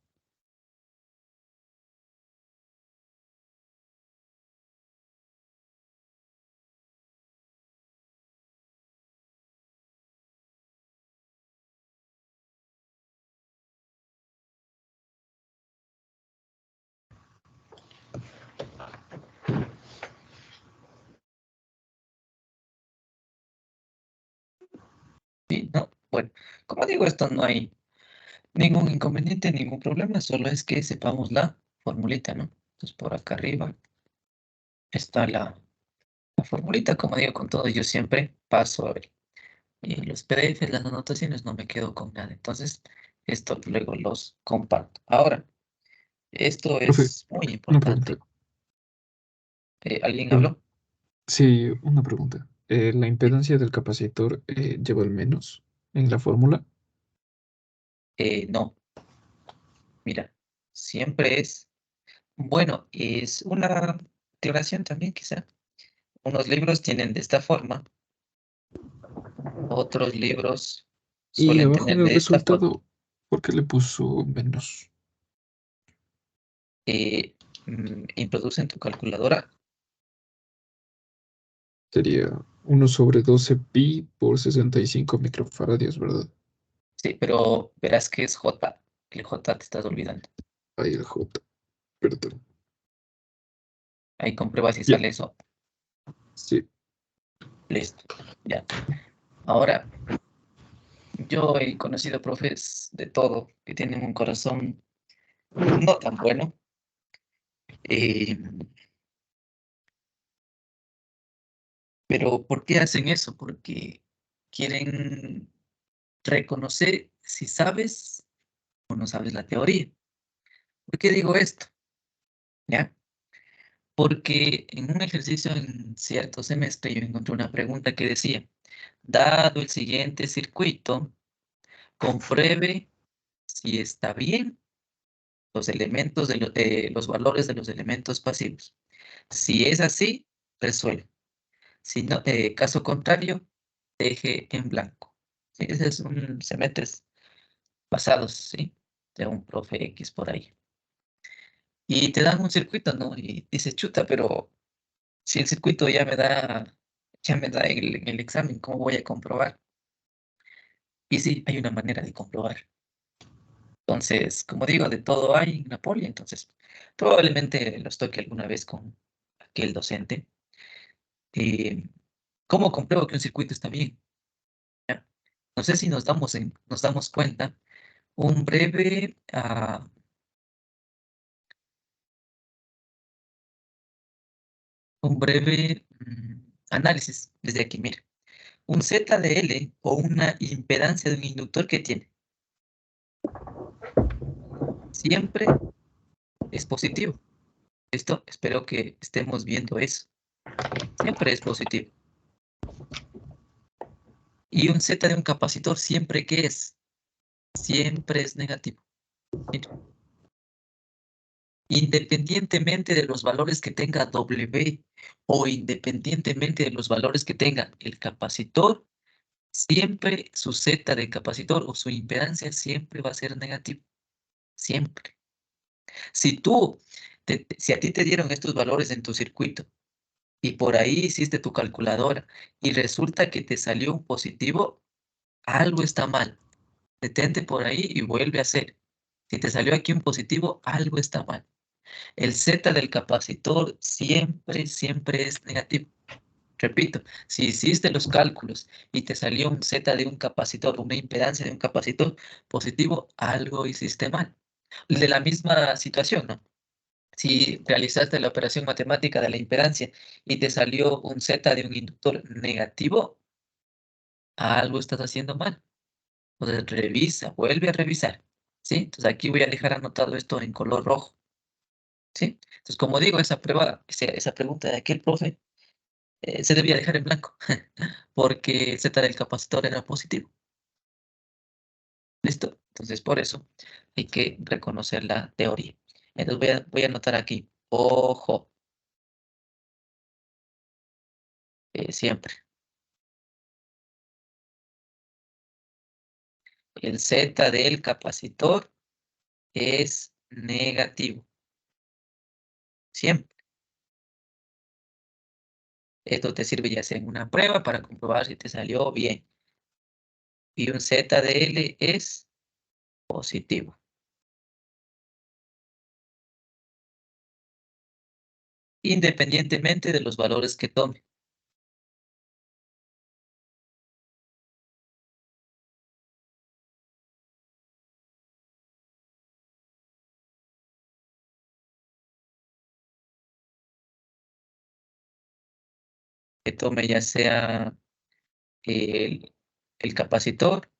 Sí, no. Bueno, como digo, esto no hay ningún inconveniente, ningún problema, solo es que sepamos la formulita, ¿no? Entonces, por acá arriba está la formulita, como digo, con todo, yo siempre paso a ver. Y los PDFs, las anotaciones, no me quedo con nada. Entonces, esto luego los comparto. Ahora, esto Profe, es muy una pregunta. importante. ¿Alguien Eh, habló? sí, una pregunta. ¿La impedancia del capacitor lleva el menos en la fórmula? No, mira, siempre es, bueno, es una aclaración también quizá. Unos libros tienen de esta forma, otros libros Y suelen abajo tener en el de esta forma. resultado, ¿por qué le puso menos? Eh, Introduce en tu calculadora, Sería 1/12 pi por 65 microfaradios, ¿verdad? sí, pero verás que es J. El J te estás olvidando. Ahí el J, perdón. Ahí comprueba si Ya, sale eso. sí. Listo, ya. Ahora, yo he conocido profes de todo que tienen un corazón no tan bueno. eh, pero ¿por qué hacen eso? Porque quieren reconocer si sabes o no sabes la teoría. ¿Por qué digo esto? ¿Ya? Porque en un ejercicio en cierto semestre yo encontré una pregunta que decía, dado el siguiente circuito, compruebe si está bien los elementos los valores de los elementos pasivos. Si es así, resuelve. Si no, caso contrario, deje en blanco. Sí, ese es un semestres pasados, ¿sí? De un profe X por ahí. Y te dan un circuito, ¿no? Y dices, chuta, pero si el circuito ya me da el examen, ¿cómo voy a comprobar? Y sí, hay una manera de comprobar. Entonces, como digo, de todo hay en la poli, entonces probablemente los toque alguna vez con aquel docente. Eh, ¿Cómo compruebo que un circuito está bien? ¿Ya? No sé si nos damos cuenta. Un breve, análisis desde aquí, mira. Un ZDL o una impedancia de un inductor que tiene siempre es positivo. Esto, espero que estemos viendo eso. Siempre es positivo. Y un Z de un capacitor siempre que es, siempre es negativo. Mira, independientemente de los valores que tenga W o independientemente de los valores que tenga el capacitor, siempre su Z de capacitor o su impedancia siempre va a ser negativo. Siempre. Si si a ti te dieron estos valores en tu circuito y por ahí hiciste tu calculadora y resulta que te salió un positivo, algo está mal. Detente por ahí y vuelve a hacer. Si te salió aquí un positivo, algo está mal. El Z del capacitor siempre, siempre es negativo. Repito, si hiciste los cálculos y te salió un Z de un capacitor, una impedancia de un capacitor positivo, algo hiciste mal. De la misma situación, ¿no? Si realizaste la operación matemática de la impedancia y te salió un Z de un inductor negativo, algo estás haciendo mal. Entonces revisa, vuelve a revisar. ¿Sí? Entonces aquí voy a dejar anotado esto en color rojo. ¿Sí? Entonces, como digo, esa prueba, esa pregunta de aquel profe se debía dejar en blanco, porque el Z del capacitor era positivo. ¿Listo? Entonces, por eso hay que reconocer la teoría. Entonces voy a anotar aquí, ojo, siempre. el Z del capacitor es negativo. Siempre. Esto te sirve ya sea en una prueba para comprobar si te salió bien. Y un Z de L es positivo. Independientemente de los valores que tome. Que tome ya sea el, el capacitor,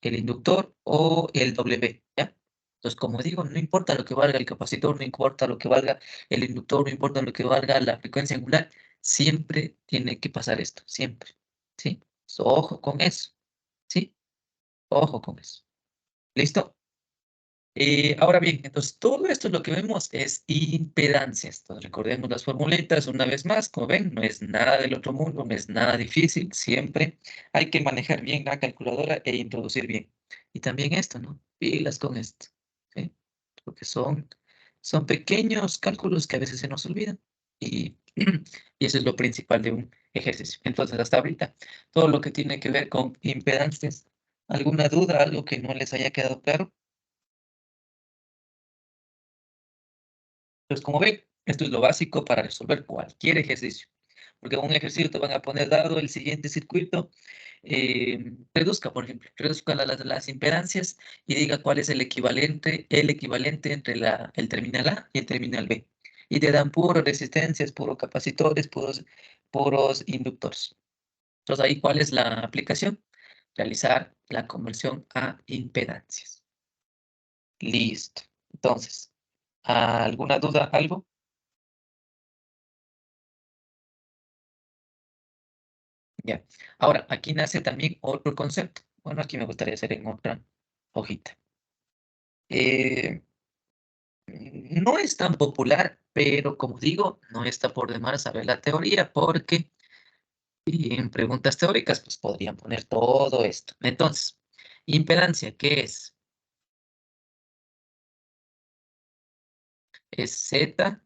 el inductor o el W, ¿ya? Entonces, como digo, no importa lo que valga el capacitor, no importa lo que valga el inductor, no importa lo que valga la frecuencia angular, siempre tiene que pasar esto, siempre, ¿sí? So, ojo con eso, ¿sí? Ojo con eso. ¿Listo? Ahora bien, entonces todo esto lo que vemos es impedancias. Entonces recordemos las formuletas una vez más, como ven, no es nada del otro mundo, no es nada difícil, siempre hay que manejar bien la calculadora e introducir bien. Y también esto, ¿no? Pilas con esto, ¿sí? Porque son pequeños cálculos que a veces se nos olvidan y, y eso es lo principal de un ejercicio. Entonces, hasta ahorita, todo lo que tiene que ver con impedancias, ¿alguna duda, algo que no les haya quedado claro? Entonces, como ven, esto es lo básico para resolver cualquier ejercicio. Porque un ejercicio te van a poner dado el siguiente circuito, reduzca, por ejemplo, reduzca las impedancias y diga cuál es el equivalente entre el terminal A y el terminal B. Y te dan puras resistencias, puros capacitores, puros inductores. Entonces, ahí, ¿cuál es la aplicación? Realizar la conversión a impedancias. Listo. Entonces, ¿alguna duda, algo? Ya. Ahora, aquí nace también otro concepto. Bueno, aquí me gustaría hacer en otra hojita. Eh, no es tan popular, pero como digo, no está por demás saber la teoría, porque en preguntas teóricas, pues podrían poner todo esto. Entonces, impedancia, ¿qué es? Es Z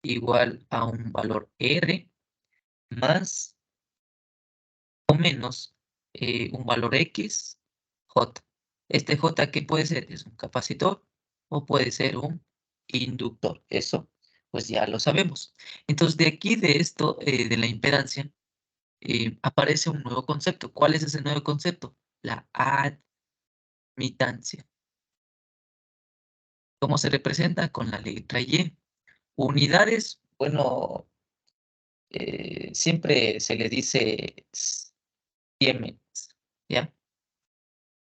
igual a un valor R más o menos un valor X, J. Este J, ¿qué puede ser? Es un capacitor o puede ser un inductor. Eso, pues ya lo sabemos. Entonces, de aquí, de esto, de la impedancia, aparece un nuevo concepto. ¿Cuál es ese nuevo concepto? La admitancia. ¿Cómo se representa? Con la letra Y. Unidades, bueno, siempre se le dice Siemens, ¿ya?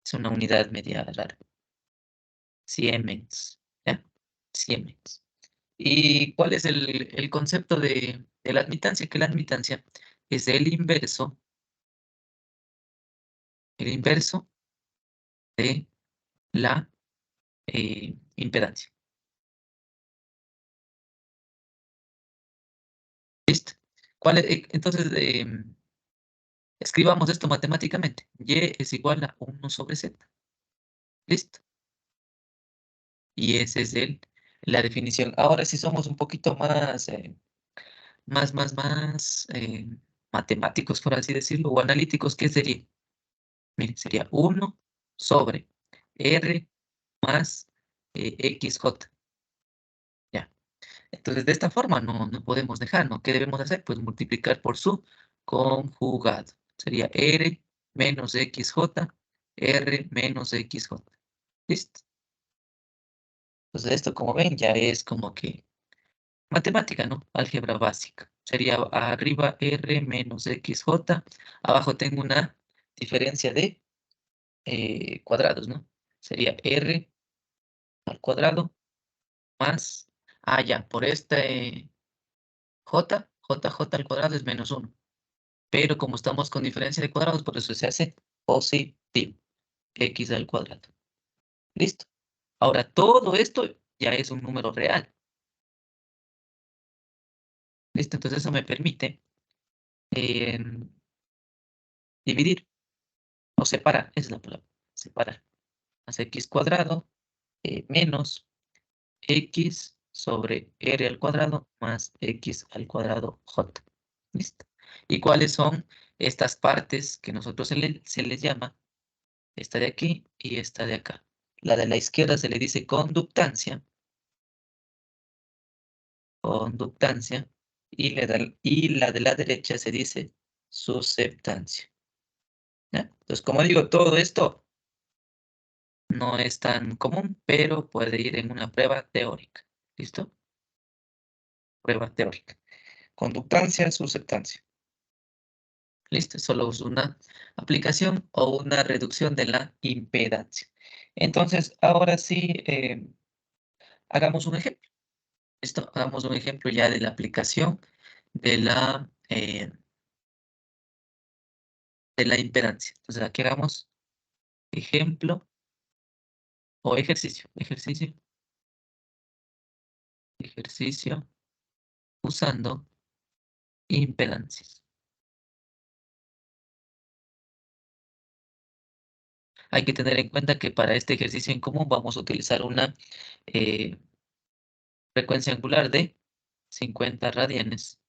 Es una unidad media larga. Siemens, ¿ya? Siemens. ¿Y cuál es el concepto de la admitancia? Que la admitancia es el inverso de la impedancia. ¿Listo? Entonces, escribamos esto matemáticamente. Y es igual a 1 sobre Z. ¿Listo? Y esa es la definición. Ahora sí somos un poquito más matemáticos, por así decirlo, o analíticos. ¿Qué sería? Mire, sería 1 sobre R más XJ. Ya. Entonces, de esta forma no podemos dejar, ¿no? ¿Qué debemos hacer? Pues multiplicar por su conjugado. Sería R menos XJ, R menos XJ. ¿Listo? Entonces, esto, como ven, ya es como que matemática, ¿no? Álgebra básica. Sería arriba R menos XJ. Abajo tengo una diferencia de cuadrados, ¿no? Sería R al cuadrado más, ya, por este J al cuadrado es menos 1. Pero como estamos con diferencia de cuadrados, por eso se hace positivo. X al cuadrado. ¿Listo? Ahora, todo esto ya es un número real. ¿Listo? Entonces eso me permite dividir o separar, esa es la palabra, separar. más x cuadrado menos x sobre r al cuadrado más x al cuadrado j. ¿Listo? ¿Y cuáles son estas partes que nosotros se les llama? Esta de aquí y esta de acá. La de la izquierda se le dice conductancia. Conductancia. Y la de la derecha se dice susceptancia. ¿Ya? Entonces, como digo, todo esto no es tan común, pero puede ir en una prueba teórica. ¿Listo? Prueba teórica. Conductancia, susceptancia. Listo, solo es una aplicación o una reducción de la impedancia. Entonces, ahora sí, hagamos un ejemplo. Listo, hagamos un ejemplo ya de la aplicación de la impedancia. Entonces, aquí hagamos ejemplo o ejercicio. Ejercicio usando impedancias. Hay que tener en cuenta que para este ejercicio en común vamos a utilizar una frecuencia angular de 50 radianes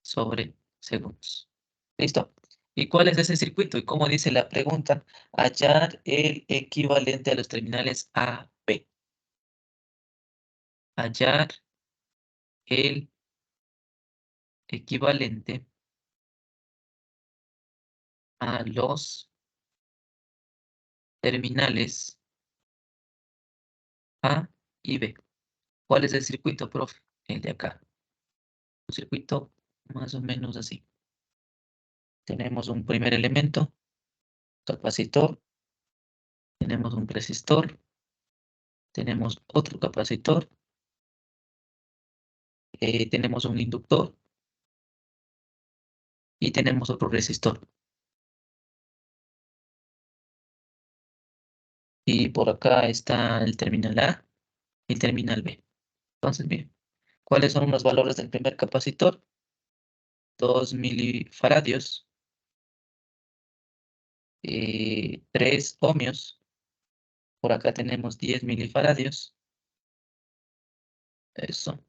sobre segundos. ¿Listo? ¿Y cuál es ese circuito? Y como dice la pregunta, hallar el equivalente a los terminales A, B. Hallar el equivalente a los terminales A y B. ¿Cuál es el circuito, profe? El de acá. Un circuito más o menos así. Tenemos un primer elemento, capacitor, tenemos un resistor, tenemos otro capacitor, tenemos un inductor y tenemos otro resistor. Y por acá está el terminal A y el terminal B. Entonces, miren, ¿cuáles son los valores del primer capacitor? 2 milifaradios, 3 ohmios. Por acá tenemos 10 milifaradios. Eso.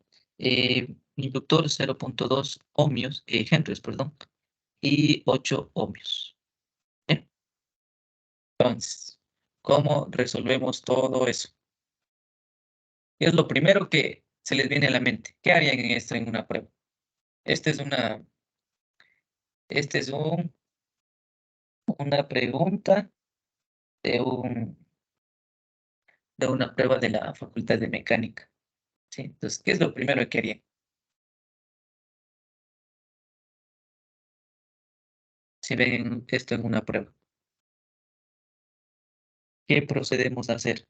Inductor 0.2 ohmios, henrios, perdón, y 8 ohmios. Bien. Entonces, ¿cómo resolvemos todo eso? ¿Qué es lo primero que se les viene a la mente? ¿Qué harían en esto en una prueba? Este es una pregunta de de una prueba de la Facultad de Mecánica. ¿Sí? Entonces, ¿qué es lo primero que harían? Si ven esto en una prueba, ¿qué procedemos a hacer?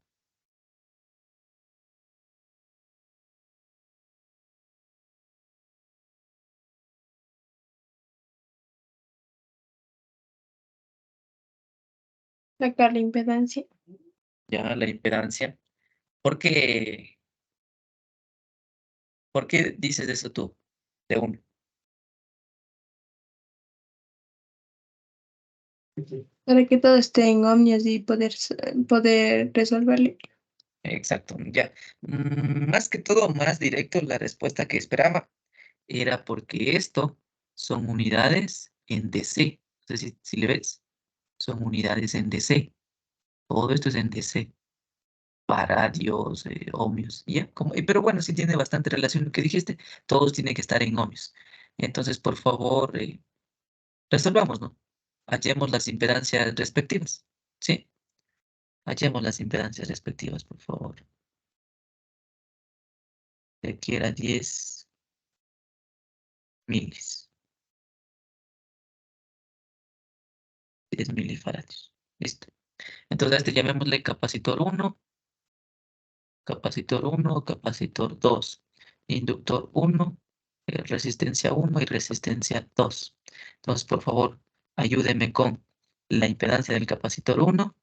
Sacar la impedancia. Ya la impedancia. ¿Por qué, por qué dices eso tú? De uno. Para que todo esté en ohmios y poder resolverlo. Exacto, ya. Más que todo, más directo, la respuesta que esperaba era porque esto son unidades en DC. No sé si le ves, son unidades en DC. Todo esto es en DC. Faradios, ohmios, ya. Pero bueno, sí tiene bastante relación lo que dijiste. Todos tienen que estar en ohmios. Entonces, por favor, resolvamos, ¿no? Hallemos las impedancias respectivas. ¿Sí? Hallemos las impedancias respectivas, por favor. De aquí era 10 milis. 10 milifaradios. Listo. Entonces a este llamémosle capacitor 1, capacitor 2, inductor 1, resistencia 1 y resistencia 2. Entonces, por favor, ayúdeme con la impedancia del capacitor 1,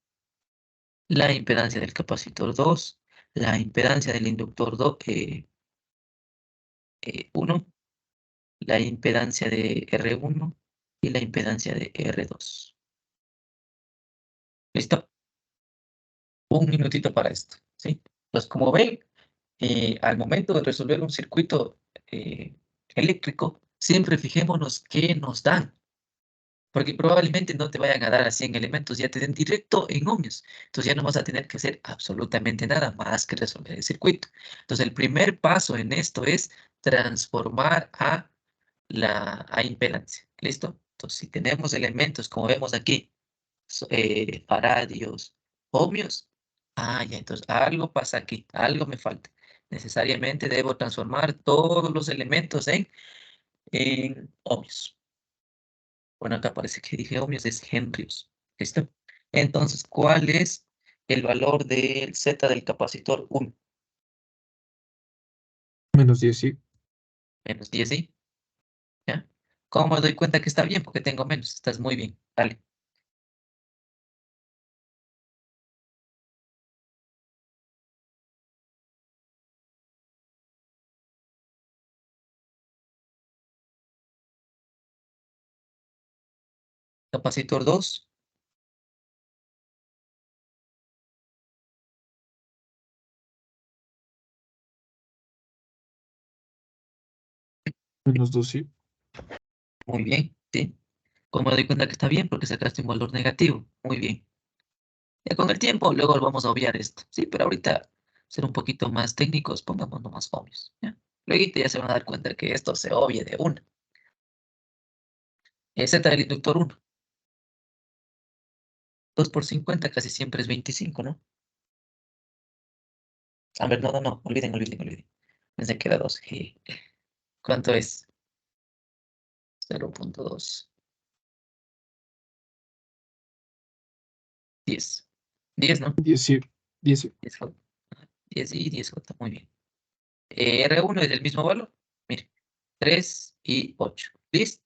la impedancia del capacitor 2, la impedancia del inductor 1, la impedancia de R1 y la impedancia de R2. ¿Listo? Un minutito para esto, ¿sí? Pues como ven, al momento de resolver un circuito eléctrico, siempre fijémonos qué nos dan, porque probablemente no te vayan a dar a 100 elementos, ya te den directo en ohmios. Entonces ya no vas a tener que hacer absolutamente nada más que resolver el circuito. Entonces el primer paso en esto es transformar a impedancia. ¿Listo? Entonces si tenemos elementos, como vemos aquí, faradios, ohmios, ya, entonces algo pasa aquí, algo me falta. Necesariamente debo transformar todos los elementos en ohmios. Bueno, acá parece que dije ohmios, es henrios. ¿Listo? Entonces, ¿cuál es el valor del Z del capacitor 1? Menos 10, sí. Menos 10, ¿sí? ¿Ya? ¿Cómo me doy cuenta que está bien? Porque tengo menos. Estás muy bien. Vale. Capacitor 2. Menos 2, sí. Muy bien, ¿sí? ¿Cómo me doy cuenta que está bien? Porque sacaste un valor negativo. Muy bien. Ya con el tiempo, luego vamos a obviar esto, ¿sí? Pero ahorita, ser un poquito más técnicos, pongamos nomás obvios, ¿ya? Luego ya se van a dar cuenta que esto se obvia de una. Z del inductor 1. 2 por 50 casi siempre es 25, ¿no? A ver, no, olviden. Pensé que era 2. ¿Cuánto es? 0.2. 10. 10, ¿no? 10, sí. 10, sí. 10 J. 10 y 10 J, muy bien. R1 es del mismo valor. Mire, 3 y 8. ¿Listo?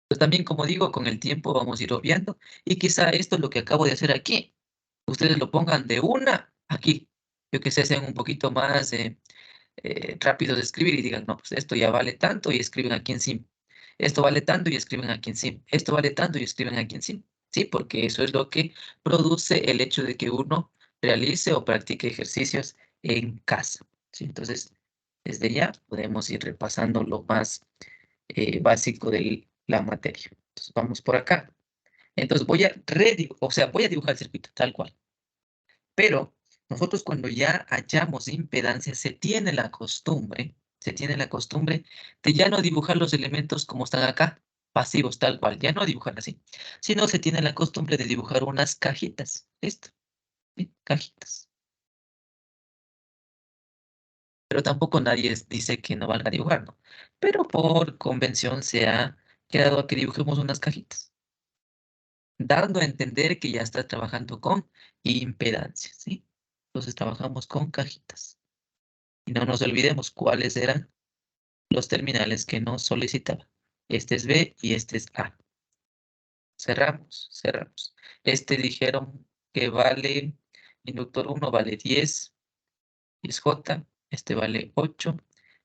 Pues también, como digo, con el tiempo vamos a ir obviando. Y quizá esto es lo que acabo de hacer aquí. Ustedes lo pongan de una aquí. Yo que sé, sean un poquito más rápidos de escribir y digan, no, pues esto ya vale tanto y escriben aquí encima. Esto vale tanto y escriben aquí encima. Esto vale tanto y escriben aquí encima. Sí, porque eso es lo que produce el hecho de que uno realice o practique ejercicios en casa. ¿Sí? Entonces, desde ya podemos ir repasando lo más básico de la materia. Entonces, vamos por acá. Entonces, voy a dibujar el circuito tal cual. Pero nosotros cuando ya hallamos impedancia, se tiene la costumbre de ya no dibujar los elementos como están acá, pasivos tal cual, ya no dibujar así, sino se tiene la costumbre de dibujar unas cajitas. ¿Listo? ¿Sí? Cajitas. Pero tampoco nadie dice que no valga dibujar, ¿no? Pero por convención se ha quedado a que dibujemos unas cajitas, dando a entender que ya está trabajando con impedancia, ¿sí? Entonces trabajamos con cajitas. Y no nos olvidemos cuáles eran los terminales que nos solicitaba. Este es B y este es A. Cerramos. Este dijeron que vale, inductor 1 vale 10 J, este vale 8,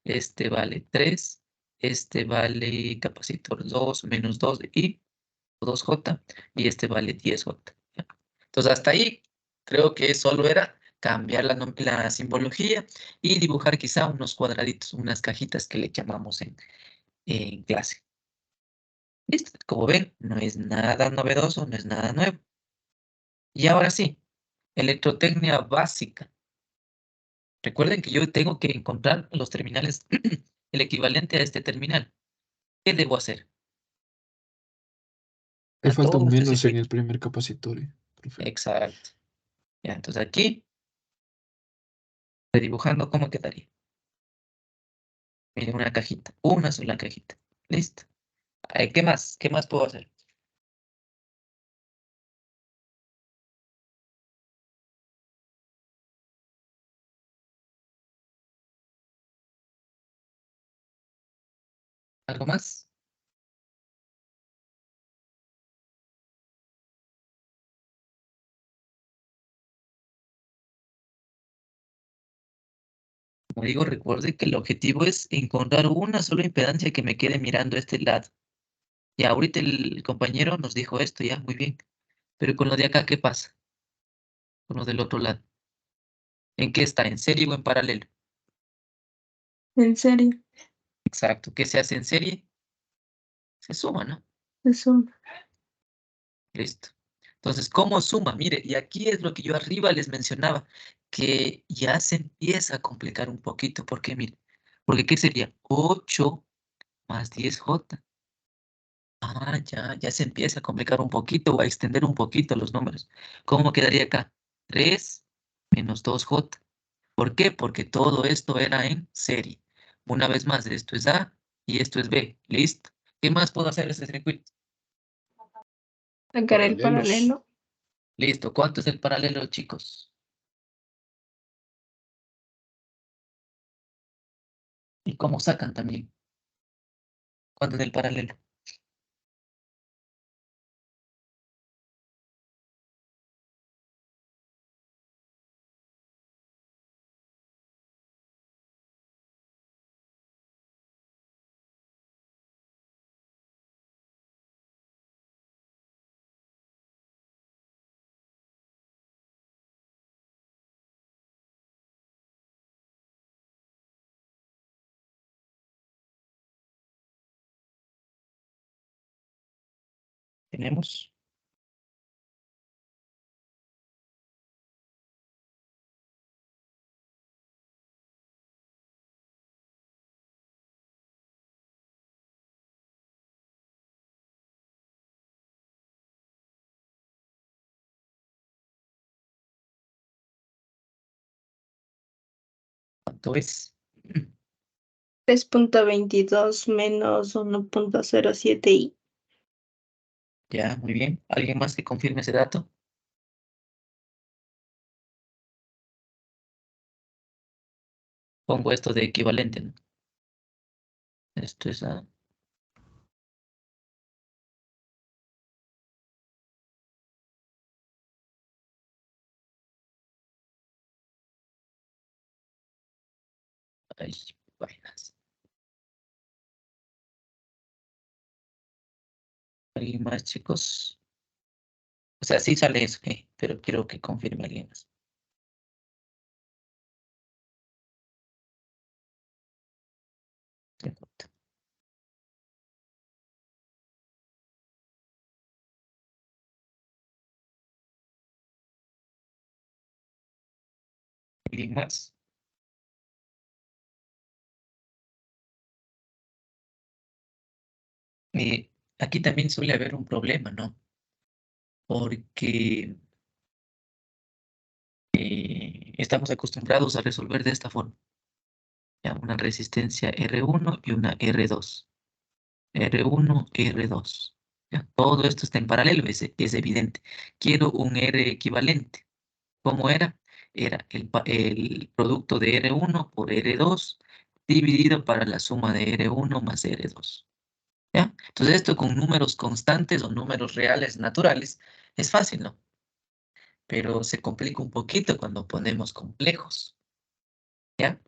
este vale 3, este vale capacitor 2 menos 2 y 2J, y este vale 10J. ¿Ya? Entonces, hasta ahí creo que solo era cambiar la simbología y dibujar quizá unos cuadraditos, unas cajitas que le llamamos en clase. ¿Listo? Como ven, no es nada novedoso, no es nada nuevo. Y ahora sí, electrotecnia básica. Recuerden que yo tengo que encontrar los terminales, el equivalente a este terminal. ¿Qué debo hacer? Te A falta un todo este menos en circuito. el primer capacitor, profe. Exacto. Ya, entonces aquí, estoy dibujando, ¿cómo quedaría? Miren, una cajita, una sola cajita. Listo. ¿Qué más? ¿Qué más puedo hacer? ¿Algo más? Como digo, recuerde que el objetivo es encontrar una sola impedancia que me quede mirando este lado. Y ahorita el compañero nos dijo esto, ya, muy bien. Pero con lo de acá, ¿qué pasa? Uno del otro lado. ¿En qué está? ¿En serie o en paralelo? En serio, Exacto. ¿Qué se hace en serie? Se suma, ¿no? eso. Listo. Entonces, ¿cómo suma? Mire, y aquí es lo que yo arriba les mencionaba, que ya se empieza a complicar un poquito. ¿Por qué? Mire, porque ¿qué sería? 8 más 10J. Ah, ya se empieza a complicar un poquito o a extender un poquito los números. ¿Cómo quedaría acá? 3 menos 2J. ¿Por qué? Porque todo esto era en serie. Una vez más, esto es A y esto es B. ¿Listo? ¿Qué más puedo hacer en este circuito? Sacar el Paralelos. paralelo. Listo. ¿Cuánto es el paralelo, chicos? ¿Y cómo sacan también? ¿Cuánto es el paralelo? Tenemos. ¿Cuánto es? 3.22 menos 1.07 y Ya, muy bien. ¿Alguien más que confirme ese dato? Pongo esto de equivalente, ¿no? Esto es A. Ay, vainas. ¿Alguien más, chicos? O sea, sí sale eso, pero quiero que confirme alguien más. Perfecto. ¿Alguien más? Aquí también suele haber un problema, ¿no? Porque estamos acostumbrados a resolver de esta forma. Ya, una resistencia R1 y una R2. R1, R2. Ya, todo esto está en paralelo, es evidente. Quiero un R equivalente. ¿Cómo era? Era el producto de R1 por R2 dividido para la suma de R1 más R2. ¿Ya? Entonces esto con números constantes o números reales naturales es fácil, ¿no? Pero se complica un poquito cuando ponemos complejos. ¿Ya?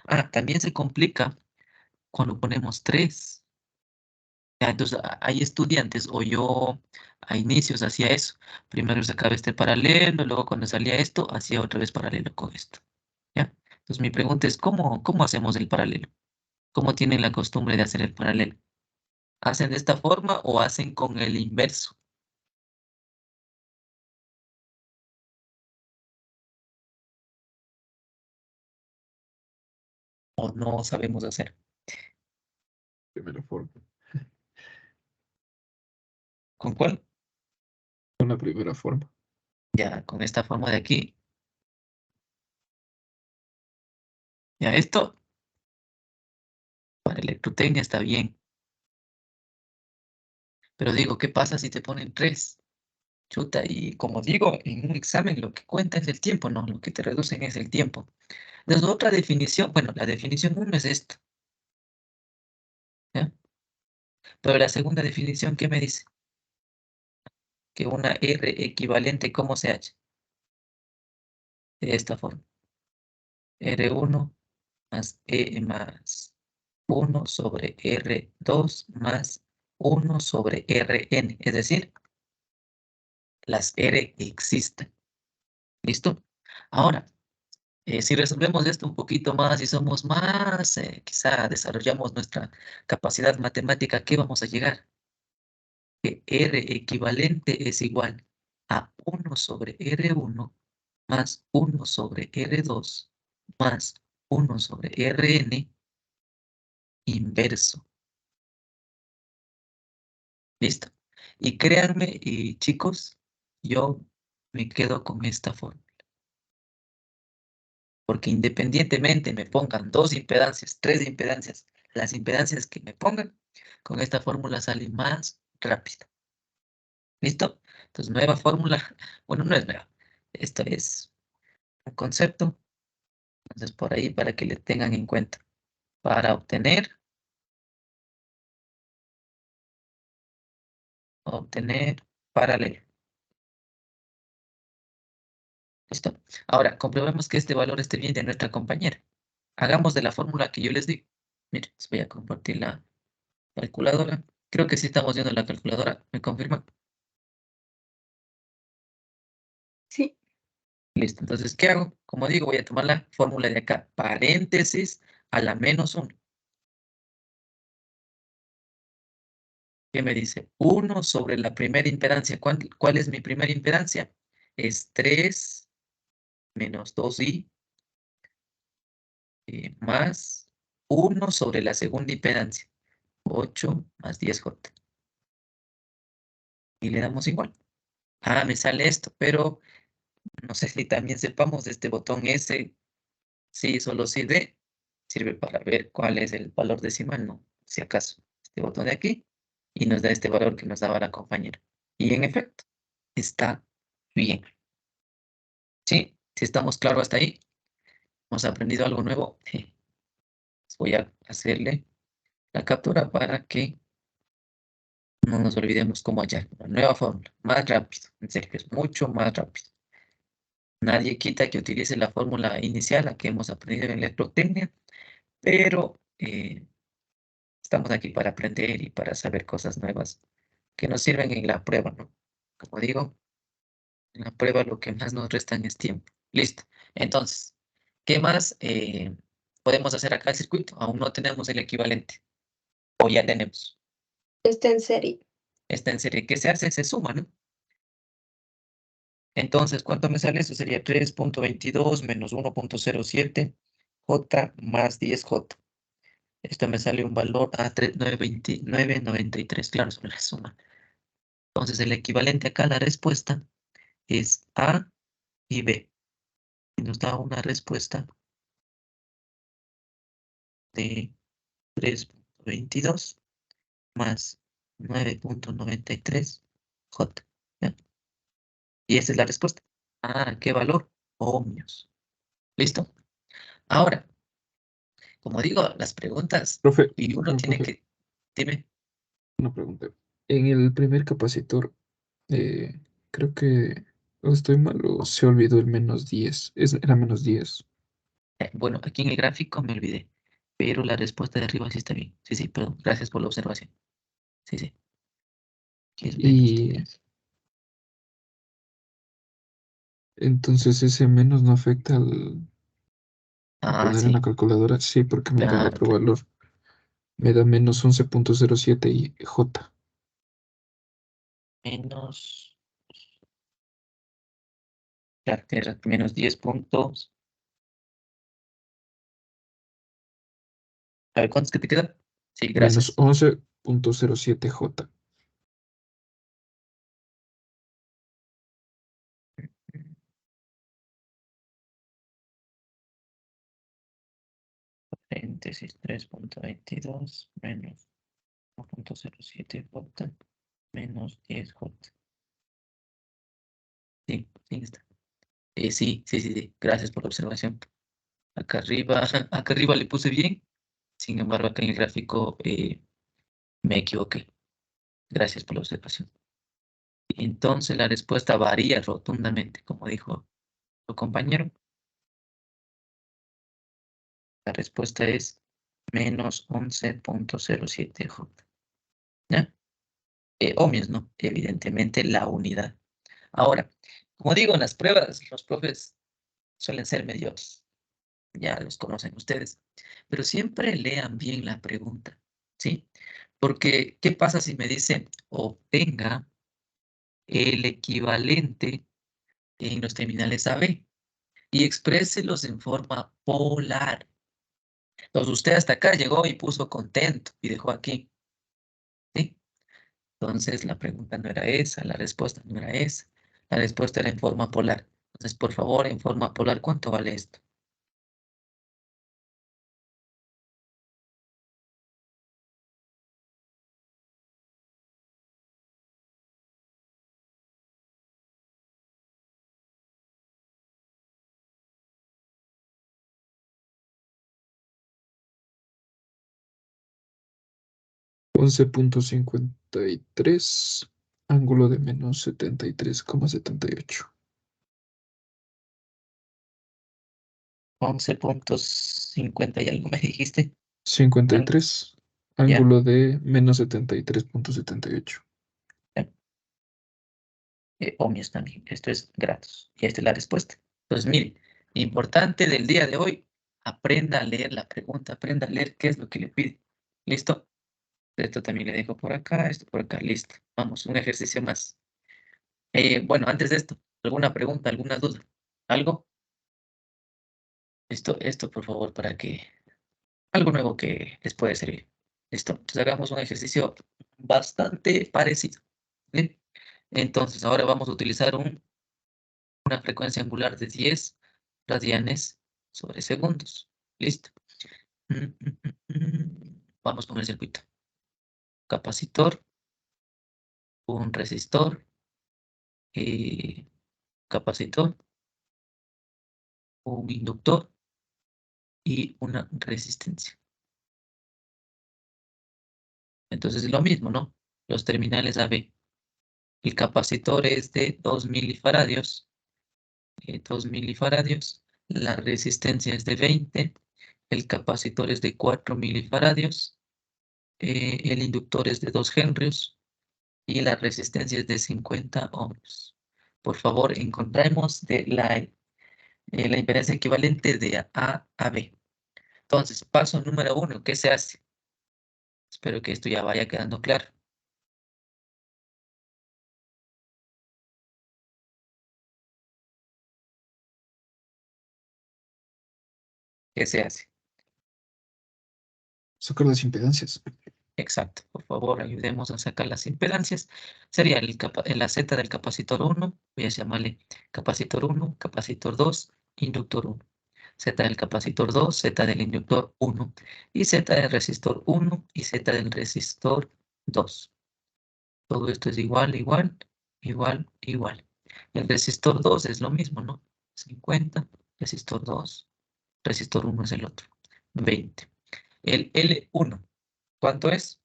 Ah, también se complica cuando ponemos 3. Ya, entonces hay estudiantes, o yo a inicios hacía eso. Primero sacaba este paralelo, luego cuando salía esto, hacía otra vez paralelo con esto. ¿Ya? Entonces mi pregunta es, ¿cómo hacemos el paralelo? ¿Cómo tienen la costumbre de hacer el paralelo? ¿Hacen de esta forma o hacen con el inverso? ¿O no sabemos hacer? Primera forma. ¿Con cuál? Con la primera forma. Ya, con esta forma de aquí. Ya, esto para electrotecnia está bien. Pero digo, ¿qué pasa si te ponen 3? Chuta, y como digo, en un examen lo que cuenta es el tiempo, no, lo que te reducen es el tiempo. Desde otra definición, bueno, la definición 1 es esto, ¿ya? Pero la segunda definición, ¿qué me dice? Que una R equivalente, ¿cómo se hace? De esta forma. R1 más E más 1 sobre R2 más 1 sobre Rn. Es decir, las R existen. ¿Listo? Ahora, si resolvemos esto un poquito más y somos más, quizá desarrollamos nuestra capacidad matemática, ¿a qué vamos a llegar? Que R equivalente es igual a 1 sobre R1 más 1 sobre R2 más 1 sobre Rn inverso. ¿Listo? Y créanme, chicos, yo me quedo con esta fórmula. Porque independientemente me pongan 2 impedancias, 3 impedancias, las impedancias que me pongan, con esta fórmula sale más rápido. ¿Listo? Entonces, nueva fórmula. Bueno, no es nueva. Esto es un concepto. Entonces, por ahí para que le tengan en cuenta. Para obtener paralelo. ¿Listo? Ahora, comprobemos que este valor esté bien de nuestra compañera. Hagamos de la fórmula que yo les digo. Miren, les voy a compartir la calculadora. Creo que sí estamos viendo la calculadora. ¿Me confirman? Sí. Listo. Entonces, ¿qué hago? Como digo, voy a tomar la fórmula de acá. Paréntesis a la menos 1. ¿Qué me dice? 1 sobre la primera impedancia. ¿Cuál es mi primera impedancia? Es 3 menos 2i más 1 sobre la segunda impedancia. 8 más 10j. Y le damos igual. Ah, me sale esto, pero no sé si también sepamos de este botón S. Sí, solo si D sirve para ver cuál es el valor decimal, ¿no? Si acaso, este botón de aquí, y nos da este valor que nos daba la compañera. Y en efecto, está bien. ¿Sí? Si estamos claros hasta ahí, hemos aprendido algo nuevo. Voy a hacerle la captura para que no nos olvidemos cómo hallar una nueva fórmula. Más rápido, en serio, es mucho más rápido. Nadie quita que utilice la fórmula inicial, la que hemos aprendido en electrotecnia, pero estamos aquí para aprender y para saber cosas nuevas que nos sirven en la prueba, ¿no? Como digo, en la prueba lo que más nos restan es tiempo. Listo. Entonces, ¿qué más podemos hacer acá el circuito? Aún no tenemos el equivalente. O ya tenemos. Está en serie. Está en serie. ¿Qué se hace? Se suma, ¿no? Entonces, ¿cuánto me sale? Eso sería 3.22 menos 1.07 J más 10J. Esto me sale un valor a 929.93. Claro, sobre la suma. Entonces, el equivalente acá a la respuesta es A y B. Y nos da una respuesta de 3.22 más 9.93 J. ¿Ya? Y esa es la respuesta. Ah, ¿qué valor? Ohmios. ¿Listo? Ahora, como digo, las preguntas, Profe, y uno tiene profe, que... Dime. una pregunta. En el primer capacitor, eh, creo que o estoy mal o se olvidó el menos 10. Era menos 10. Bueno, aquí en el gráfico me olvidé, pero la respuesta de arriba sí está bien. Sí, sí, perdón. Gracias por la observación. Sí, sí. Aquí es menos Y 10. entonces ese menos no afecta a Ah, poner en la sí. calculadora. Sí, porque me da Claro, otro claro. valor. Me da menos 11.07 y J. Menos... Claro, menos 10 puntos. A ver, ¿cuántos que te quedan? Sí, Menos gracias. 11.07 J. 3.22 menos 1.07J menos 10J. Sí, sí está. Sí, sí, sí, sí. Gracias por la observación. Acá arriba, acá arriba le puse bien. Sin embargo, acá en el gráfico me equivoqué. Gracias por la observación. Entonces la respuesta varía rotundamente, como dijo tu compañero. La respuesta es menos 11.07J. ¿Ya? Ohmios, ¿no? Evidentemente la unidad. Ahora, Como digo, en las pruebas, los profes suelen ser medios, ya los conocen ustedes, pero siempre lean bien la pregunta, ¿sí? Porque, ¿qué pasa si me dice obtenga el equivalente en los terminales AB y expréselos en forma polar? Entonces usted hasta acá llegó y puso contento y dejó aquí, ¿sí? Entonces la pregunta no era esa, la respuesta no era esa, la respuesta era en forma polar. Entonces, por favor, en forma polar, ¿cuánto vale esto? $11.53, ángulo de menos 73,78. 11.50 y algo me dijiste. 53, Ya, ángulo de menos 73,78. ohmios también. Esto es grados. Y esta es la respuesta. Entonces, mire, importante del día de hoy, aprenda a leer la pregunta, aprenda a leer qué es lo que le pide. ¿Listo? Esto también le dejo por acá, esto por acá, listo. Vamos, un ejercicio más. Bueno, antes de esto, ¿alguna pregunta, alguna duda? ¿Algo? Esto por favor, para que algo nuevo que les puede servir. ¿Listo? Entonces hagamos un ejercicio bastante parecido. ¿Bien? Entonces, ahora vamos a utilizar una frecuencia angular de 10 radianes sobre segundos. ¿Listo? Vamos con el circuito. Capacitor, un resistor, capacitor, un inductor y una resistencia. Entonces es lo mismo, ¿no? Los terminales AB. El capacitor es de 2 milifaradios. 2 milifaradios. La resistencia es de 20. El capacitor es de 4 milifaradios. El inductor es de 2 henrios. Y la resistencia es de 50 ohms. Por favor, encontremos la impedancia equivalente de A a B. Entonces, paso número 1, ¿qué se hace? Espero que esto ya vaya quedando claro. ¿Qué se hace? Sacar las impedancias. Exacto, por favor, ayudemos a sacar las impedancias. Sería la Z del capacitor 1, voy a llamarle capacitor 1, capacitor 2, inductor 1. Z del capacitor 2, Z del inductor 1, y Z del resistor 1 y Z del resistor 2. Todo esto es igual, igual, igual, igual. El resistor 2 es lo mismo, ¿no? 50, resistor 2, resistor 1 es el otro, 20. El L1, ¿cuánto es?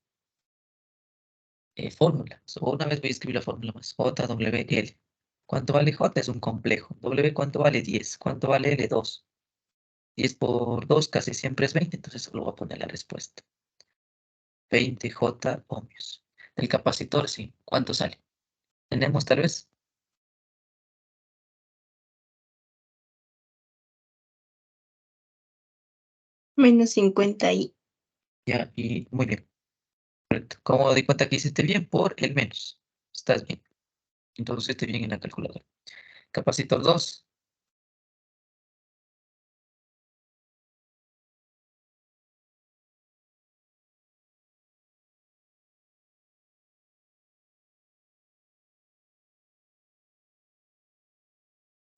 Fórmula. Una vez voy a escribir la fórmula más. JWL. ¿Cuánto vale J? Es un complejo. W, ¿cuánto vale? 10. ¿Cuánto vale L? 2. 10 por 2 casi siempre es 20, entonces solo voy a poner la respuesta. 20 J ohmios. El capacitor, sí. ¿Cuánto sale? Tenemos tal vez. Menos 50 y Ya, y muy bien. Correcto. ¿Cómo di cuenta que hiciste bien? Por el menos. Estás bien. Introduciste bien en la calculadora. Capacitor 2.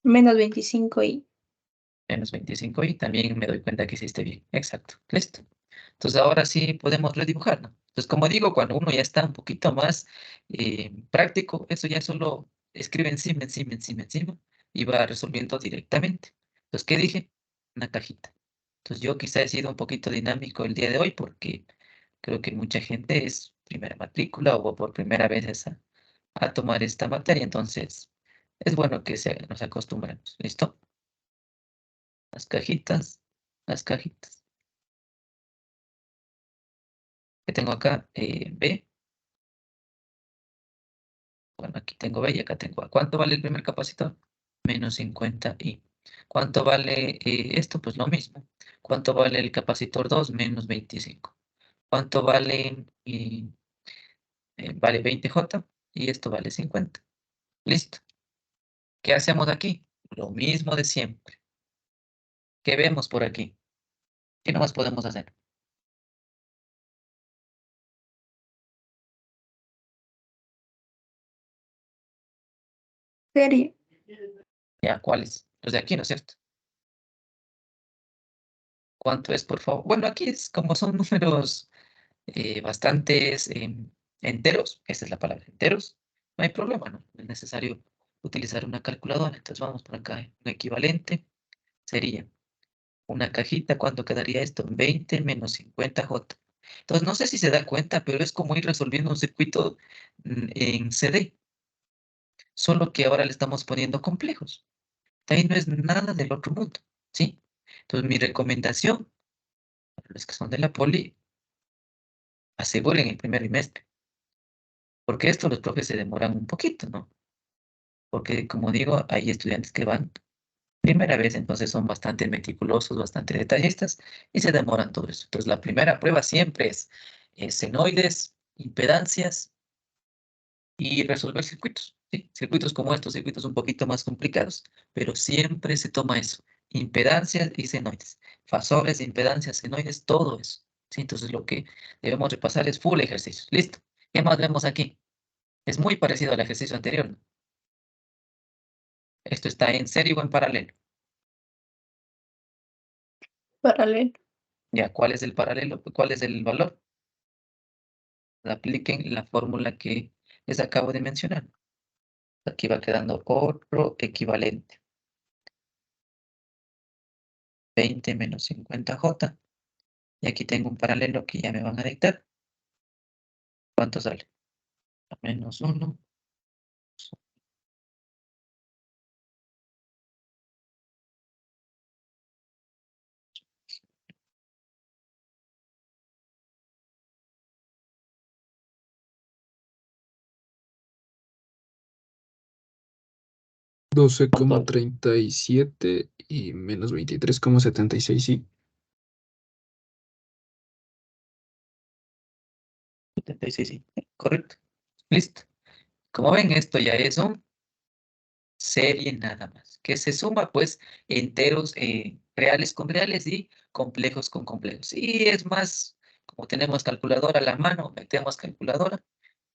menos 25 y Menos 25 y también me doy cuenta que hiciste bien. Exacto. Listo. Entonces ahora sí podemos redibujar, ¿no? Entonces, como digo, cuando uno ya está un poquito más práctico, eso ya solo escribe encima, encima, encima, encima y va resolviendo directamente. Entonces, ¿qué dije? Una cajita. Entonces, yo quizá he sido un poquito dinámico el día de hoy porque creo que mucha gente es primera matrícula o por primera vez a tomar esta materia. Entonces, es bueno que nos acostumbremos. ¿Listo? Las cajitas, las cajitas. Que tengo acá, B. Bueno, aquí tengo B y acá tengo A. ¿Cuánto vale el primer capacitor? menos 50i. ¿Cuánto vale esto? Pues lo mismo. ¿Cuánto vale el capacitor 2? Menos 25. ¿Cuánto vale? Vale 20J y esto vale 50. Listo. ¿Qué hacemos aquí? Lo mismo de siempre. ¿Qué vemos por aquí? ¿Qué más podemos hacer? Serie. Ya, ¿cuáles? Los de aquí, ¿no es cierto? ¿Cuánto es, por favor? Bueno, aquí es como son números bastantes enteros, esa es la palabra, enteros, no hay problema, ¿no? No es necesario utilizar una calculadora. Entonces vamos por acá. Un equivalente sería una cajita. ¿Cuánto quedaría esto? 20 menos 50J. Entonces no sé si se da cuenta, pero es como ir resolviendo un circuito en CD, solo que ahora le estamos poniendo complejos. Ahí no es nada del otro mundo, ¿sí? Entonces mi recomendación, para los que son de la poli, aseguren el primer trimestre, porque esto los profes se demoran un poquito, ¿no? Porque como digo, hay estudiantes que van primera vez, entonces son bastante meticulosos, bastante detallistas y se demoran todo eso. Entonces la primera prueba siempre es senoides, impedancias y resolver circuitos, ¿sí? Circuitos como estos, circuitos un poquito más complicados, pero siempre se toma eso, impedancias y senoides, fasores, impedancias, senoides, todo eso, ¿sí? Entonces lo que debemos repasar es full ejercicio. Listo. ¿Qué más vemos aquí? Es muy parecido al ejercicio anterior, ¿no? Esto está en serie o en paralelo. Paralelo. Ya, ¿cuál es el paralelo? ¿Cuál es el valor? Apliquen la fórmula que les acabo de mencionar. Aquí va quedando otro equivalente. 20 menos 50J. Y aquí tengo un paralelo que ya me van a dictar. ¿Cuánto sale? Menos 1. 12,37 y menos 23,76, sí. 76, sí. Correcto. Listo. Como ven, esto ya es un serie nada más. Que se suma, pues, enteros reales con reales y complejos con complejos. Y es más, como tenemos calculadora a la mano, metemos calculadora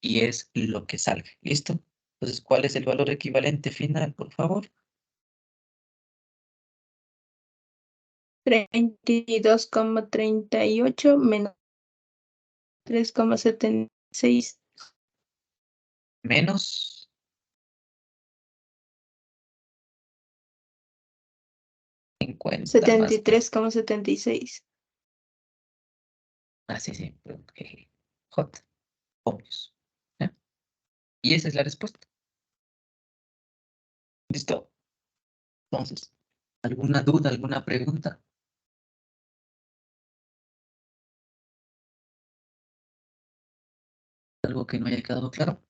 y es lo que salga. ¿Listo? Entonces, ¿cuál es el valor equivalente final, por favor? 32,38 menos 3,76. Menos 50 más. 73,76. Ah, sí, sí. J. Ohmios. ¿Ya? Y esa es la respuesta. ¿Listo? Entonces, ¿alguna duda, alguna pregunta? ¿Algo que no haya quedado claro?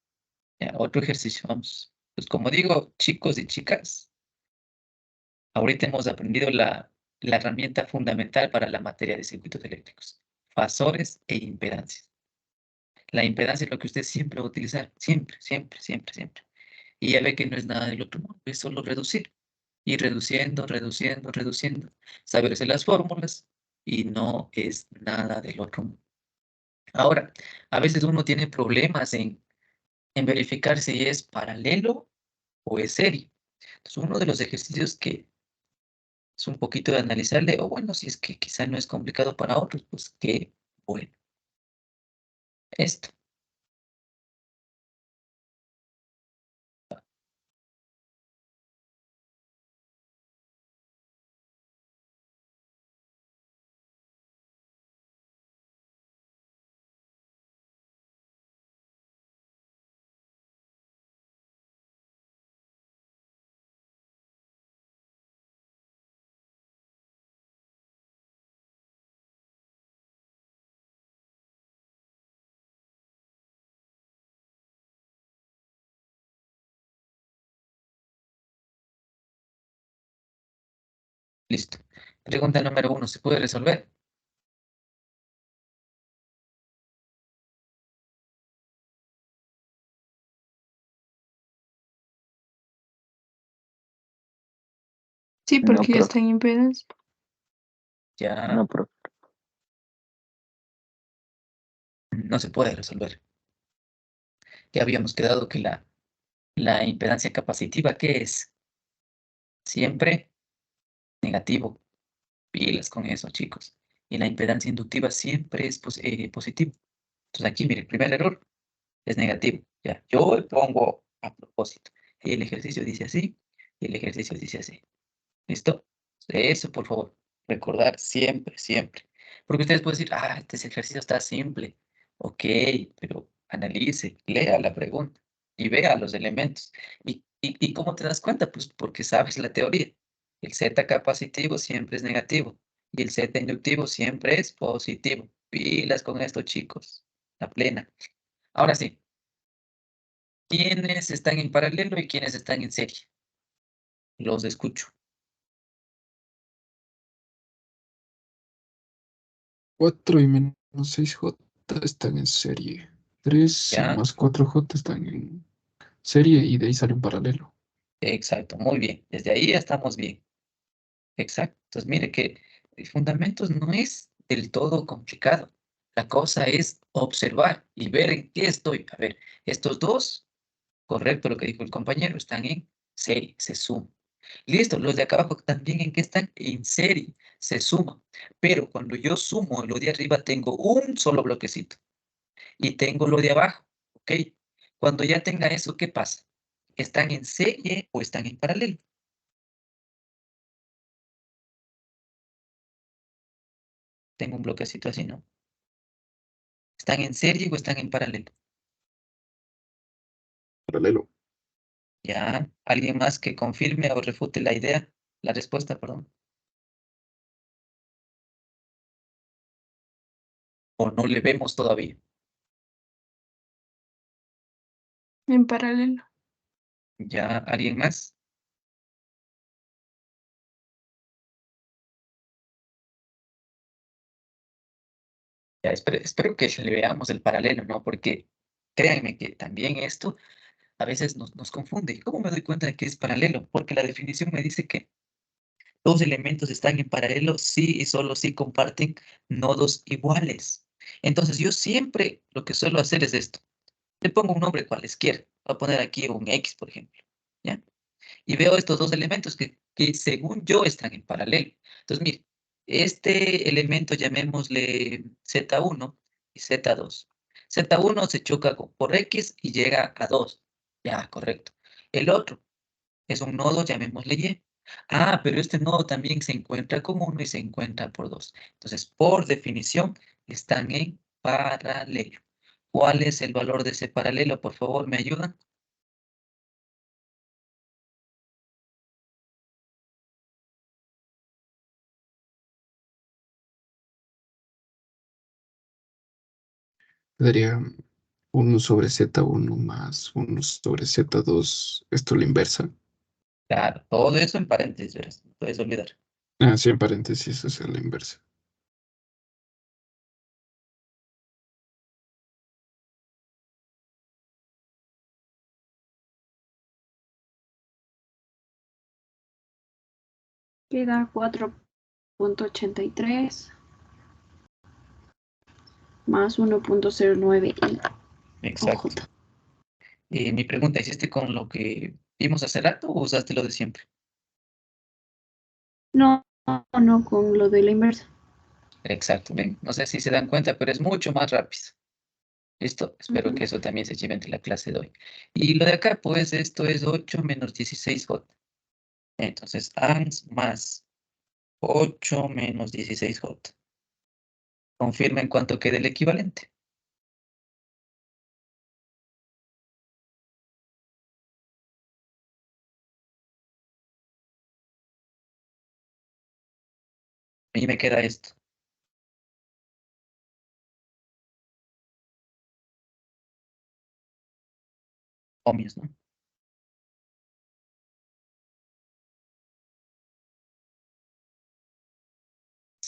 Ya, otro ejercicio, vamos. Pues como digo, chicos y chicas, ahorita hemos aprendido la herramienta fundamental para la materia de circuitos eléctricos, fasores e impedancias. La impedancia es lo que usted siempre va a utilizar, siempre, siempre, siempre, siempre. Y ya ve que no es nada del otro mundo, es solo reducir. Ir reduciendo, reduciendo, reduciendo, saberse las fórmulas y no es nada del otro mundo. Ahora, a veces uno tiene problemas en verificar si es paralelo o es serie. Entonces, uno de los ejercicios que es un poquito de analizarle, o bueno, si es que quizá no es complicado para otros, pues que, bueno, esto. Listo. Pregunta número 1, ¿se puede resolver? Sí, No, porque ya profe. están en impedancia. Ya No, profe. no se puede resolver. Ya habíamos quedado que la impedancia capacitiva, ¿qué es? Siempre negativo. Pilas con eso, chicos. Y la impedancia inductiva siempre es positivo. Entonces aquí, mire, el primer error es negativo. Ya, yo pongo a propósito. Y el ejercicio dice así, y el ejercicio dice así. ¿Listo? Eso, por favor. Recordar siempre, siempre. Porque ustedes pueden decir, este ejercicio está simple. Ok, pero analice, lea la pregunta y vea los elementos. ¿Y cómo te das cuenta? Pues porque sabes la teoría. El Z capacitivo siempre es negativo y el Z inductivo siempre es positivo. Pilas con esto, chicos. La plena. Ahora sí, ¿quiénes están en paralelo y quiénes están en serie? Los escucho. 4 y menos 6J están en serie. 3 ¿Ya? más 4J están en serie y de ahí sale un paralelo. Exacto, muy bien. Desde ahí ya estamos bien. Exacto. Entonces, mire que fundamentos no es del todo complicado. La cosa es observar y ver en qué estoy. A ver, estos dos, correcto lo que dijo el compañero, están en serie, se suman. Listo, los de acá abajo también en qué están en serie, se suman. Pero cuando yo sumo lo de arriba, tengo un solo bloquecito y tengo lo de abajo, ¿ok? Cuando ya tenga eso, ¿qué pasa? ¿Están en serie o están en paralelo? Tengo un bloquecito así, ¿no? ¿Están en serie o están en paralelo? Paralelo. Ya, ¿alguien más que confirme o refute la idea? La respuesta, perdón. ¿O no le vemos todavía? En paralelo. Ya, ¿alguien más? Ya, espero que le veamos el paralelo, ¿no? Porque créanme que también esto a veces nos confunde. ¿Cómo me doy cuenta de que es paralelo? Porque la definición me dice que dos elementos están en paralelo si y solo si comparten nodos iguales. Entonces yo siempre lo que suelo hacer es esto. Le pongo un nombre cualesquiera. Voy a poner aquí un X, por ejemplo. ¿Ya? Y veo estos dos elementos que según yo están en paralelo. Entonces, mire, este elemento llamémosle Z1 y Z2. Z1 se choca por X y llega a 2. Ya, correcto. El otro es un nodo, llamémosle Y. Pero este nodo también se encuentra con 1 y se encuentra por 2. Entonces, por definición, están en paralelo. ¿Cuál es el valor de ese paralelo? Por favor, ¿me ayudan? Daría 1/Z1 más 1/Z2. Esto es la inversa. Claro, todo eso en paréntesis, verás, no puedes olvidar. Sí, en paréntesis, esa es la inversa. Queda 4.83 más 1.09 y Exacto. OJ. Mi pregunta, ¿hiciste con lo que vimos hace rato o usaste lo de siempre? No, no con lo de la inversa. Exacto, ven, no sé si se dan cuenta, pero es mucho más rápido. ¿Listo? Espero Ujú. que eso también se lleve entre la clase de hoy. Y lo de acá, pues esto es 8 menos 16J. Entonces, ANS más 8 menos 16J. Confirma en cuanto quede el equivalente. Y me queda esto. Ohmios, ¿no?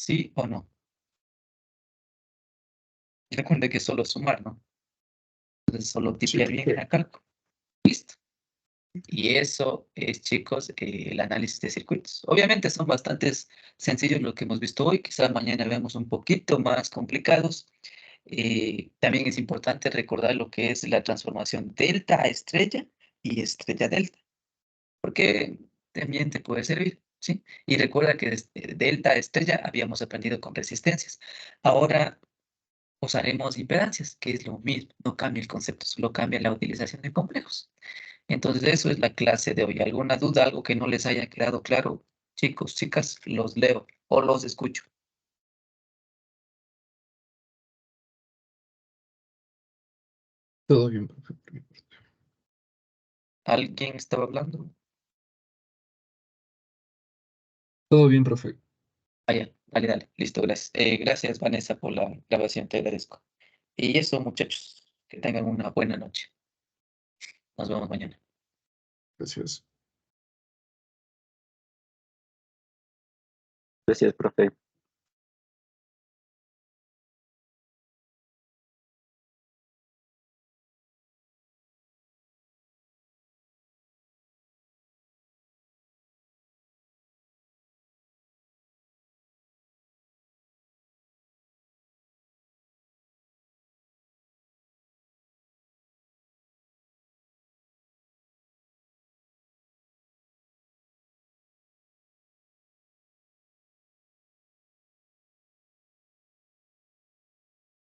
¿Sí o no? Recuerde que es solo sumar, ¿no? Entonces solo tipear bien en la cálculo. Listo. Y eso es, chicos, el análisis de circuitos. Obviamente son bastantes sencillos lo que hemos visto hoy. Quizás mañana veamos un poquito más complicados. También es importante recordar lo que es la transformación delta a estrella y estrella delta, porque también te puede servir, ¿sí? Y recuerda que delta a estrella habíamos aprendido con resistencias. Ahora usaremos impedancias, que es lo mismo, no cambia el concepto, solo cambia la utilización de complejos. Entonces, eso es la clase de hoy. ¿Alguna duda, algo que no les haya quedado claro? Chicos, chicas, los leo o los escucho. Todo bien, profe. ¿Alguien estaba hablando? Todo bien, profe. Vaya, vale, dale, listo, gracias. Gracias, Vanessa, por la grabación, te agradezco. Y eso, muchachos, que tengan una buena noche. Nos vemos mañana. Gracias. Gracias, profe.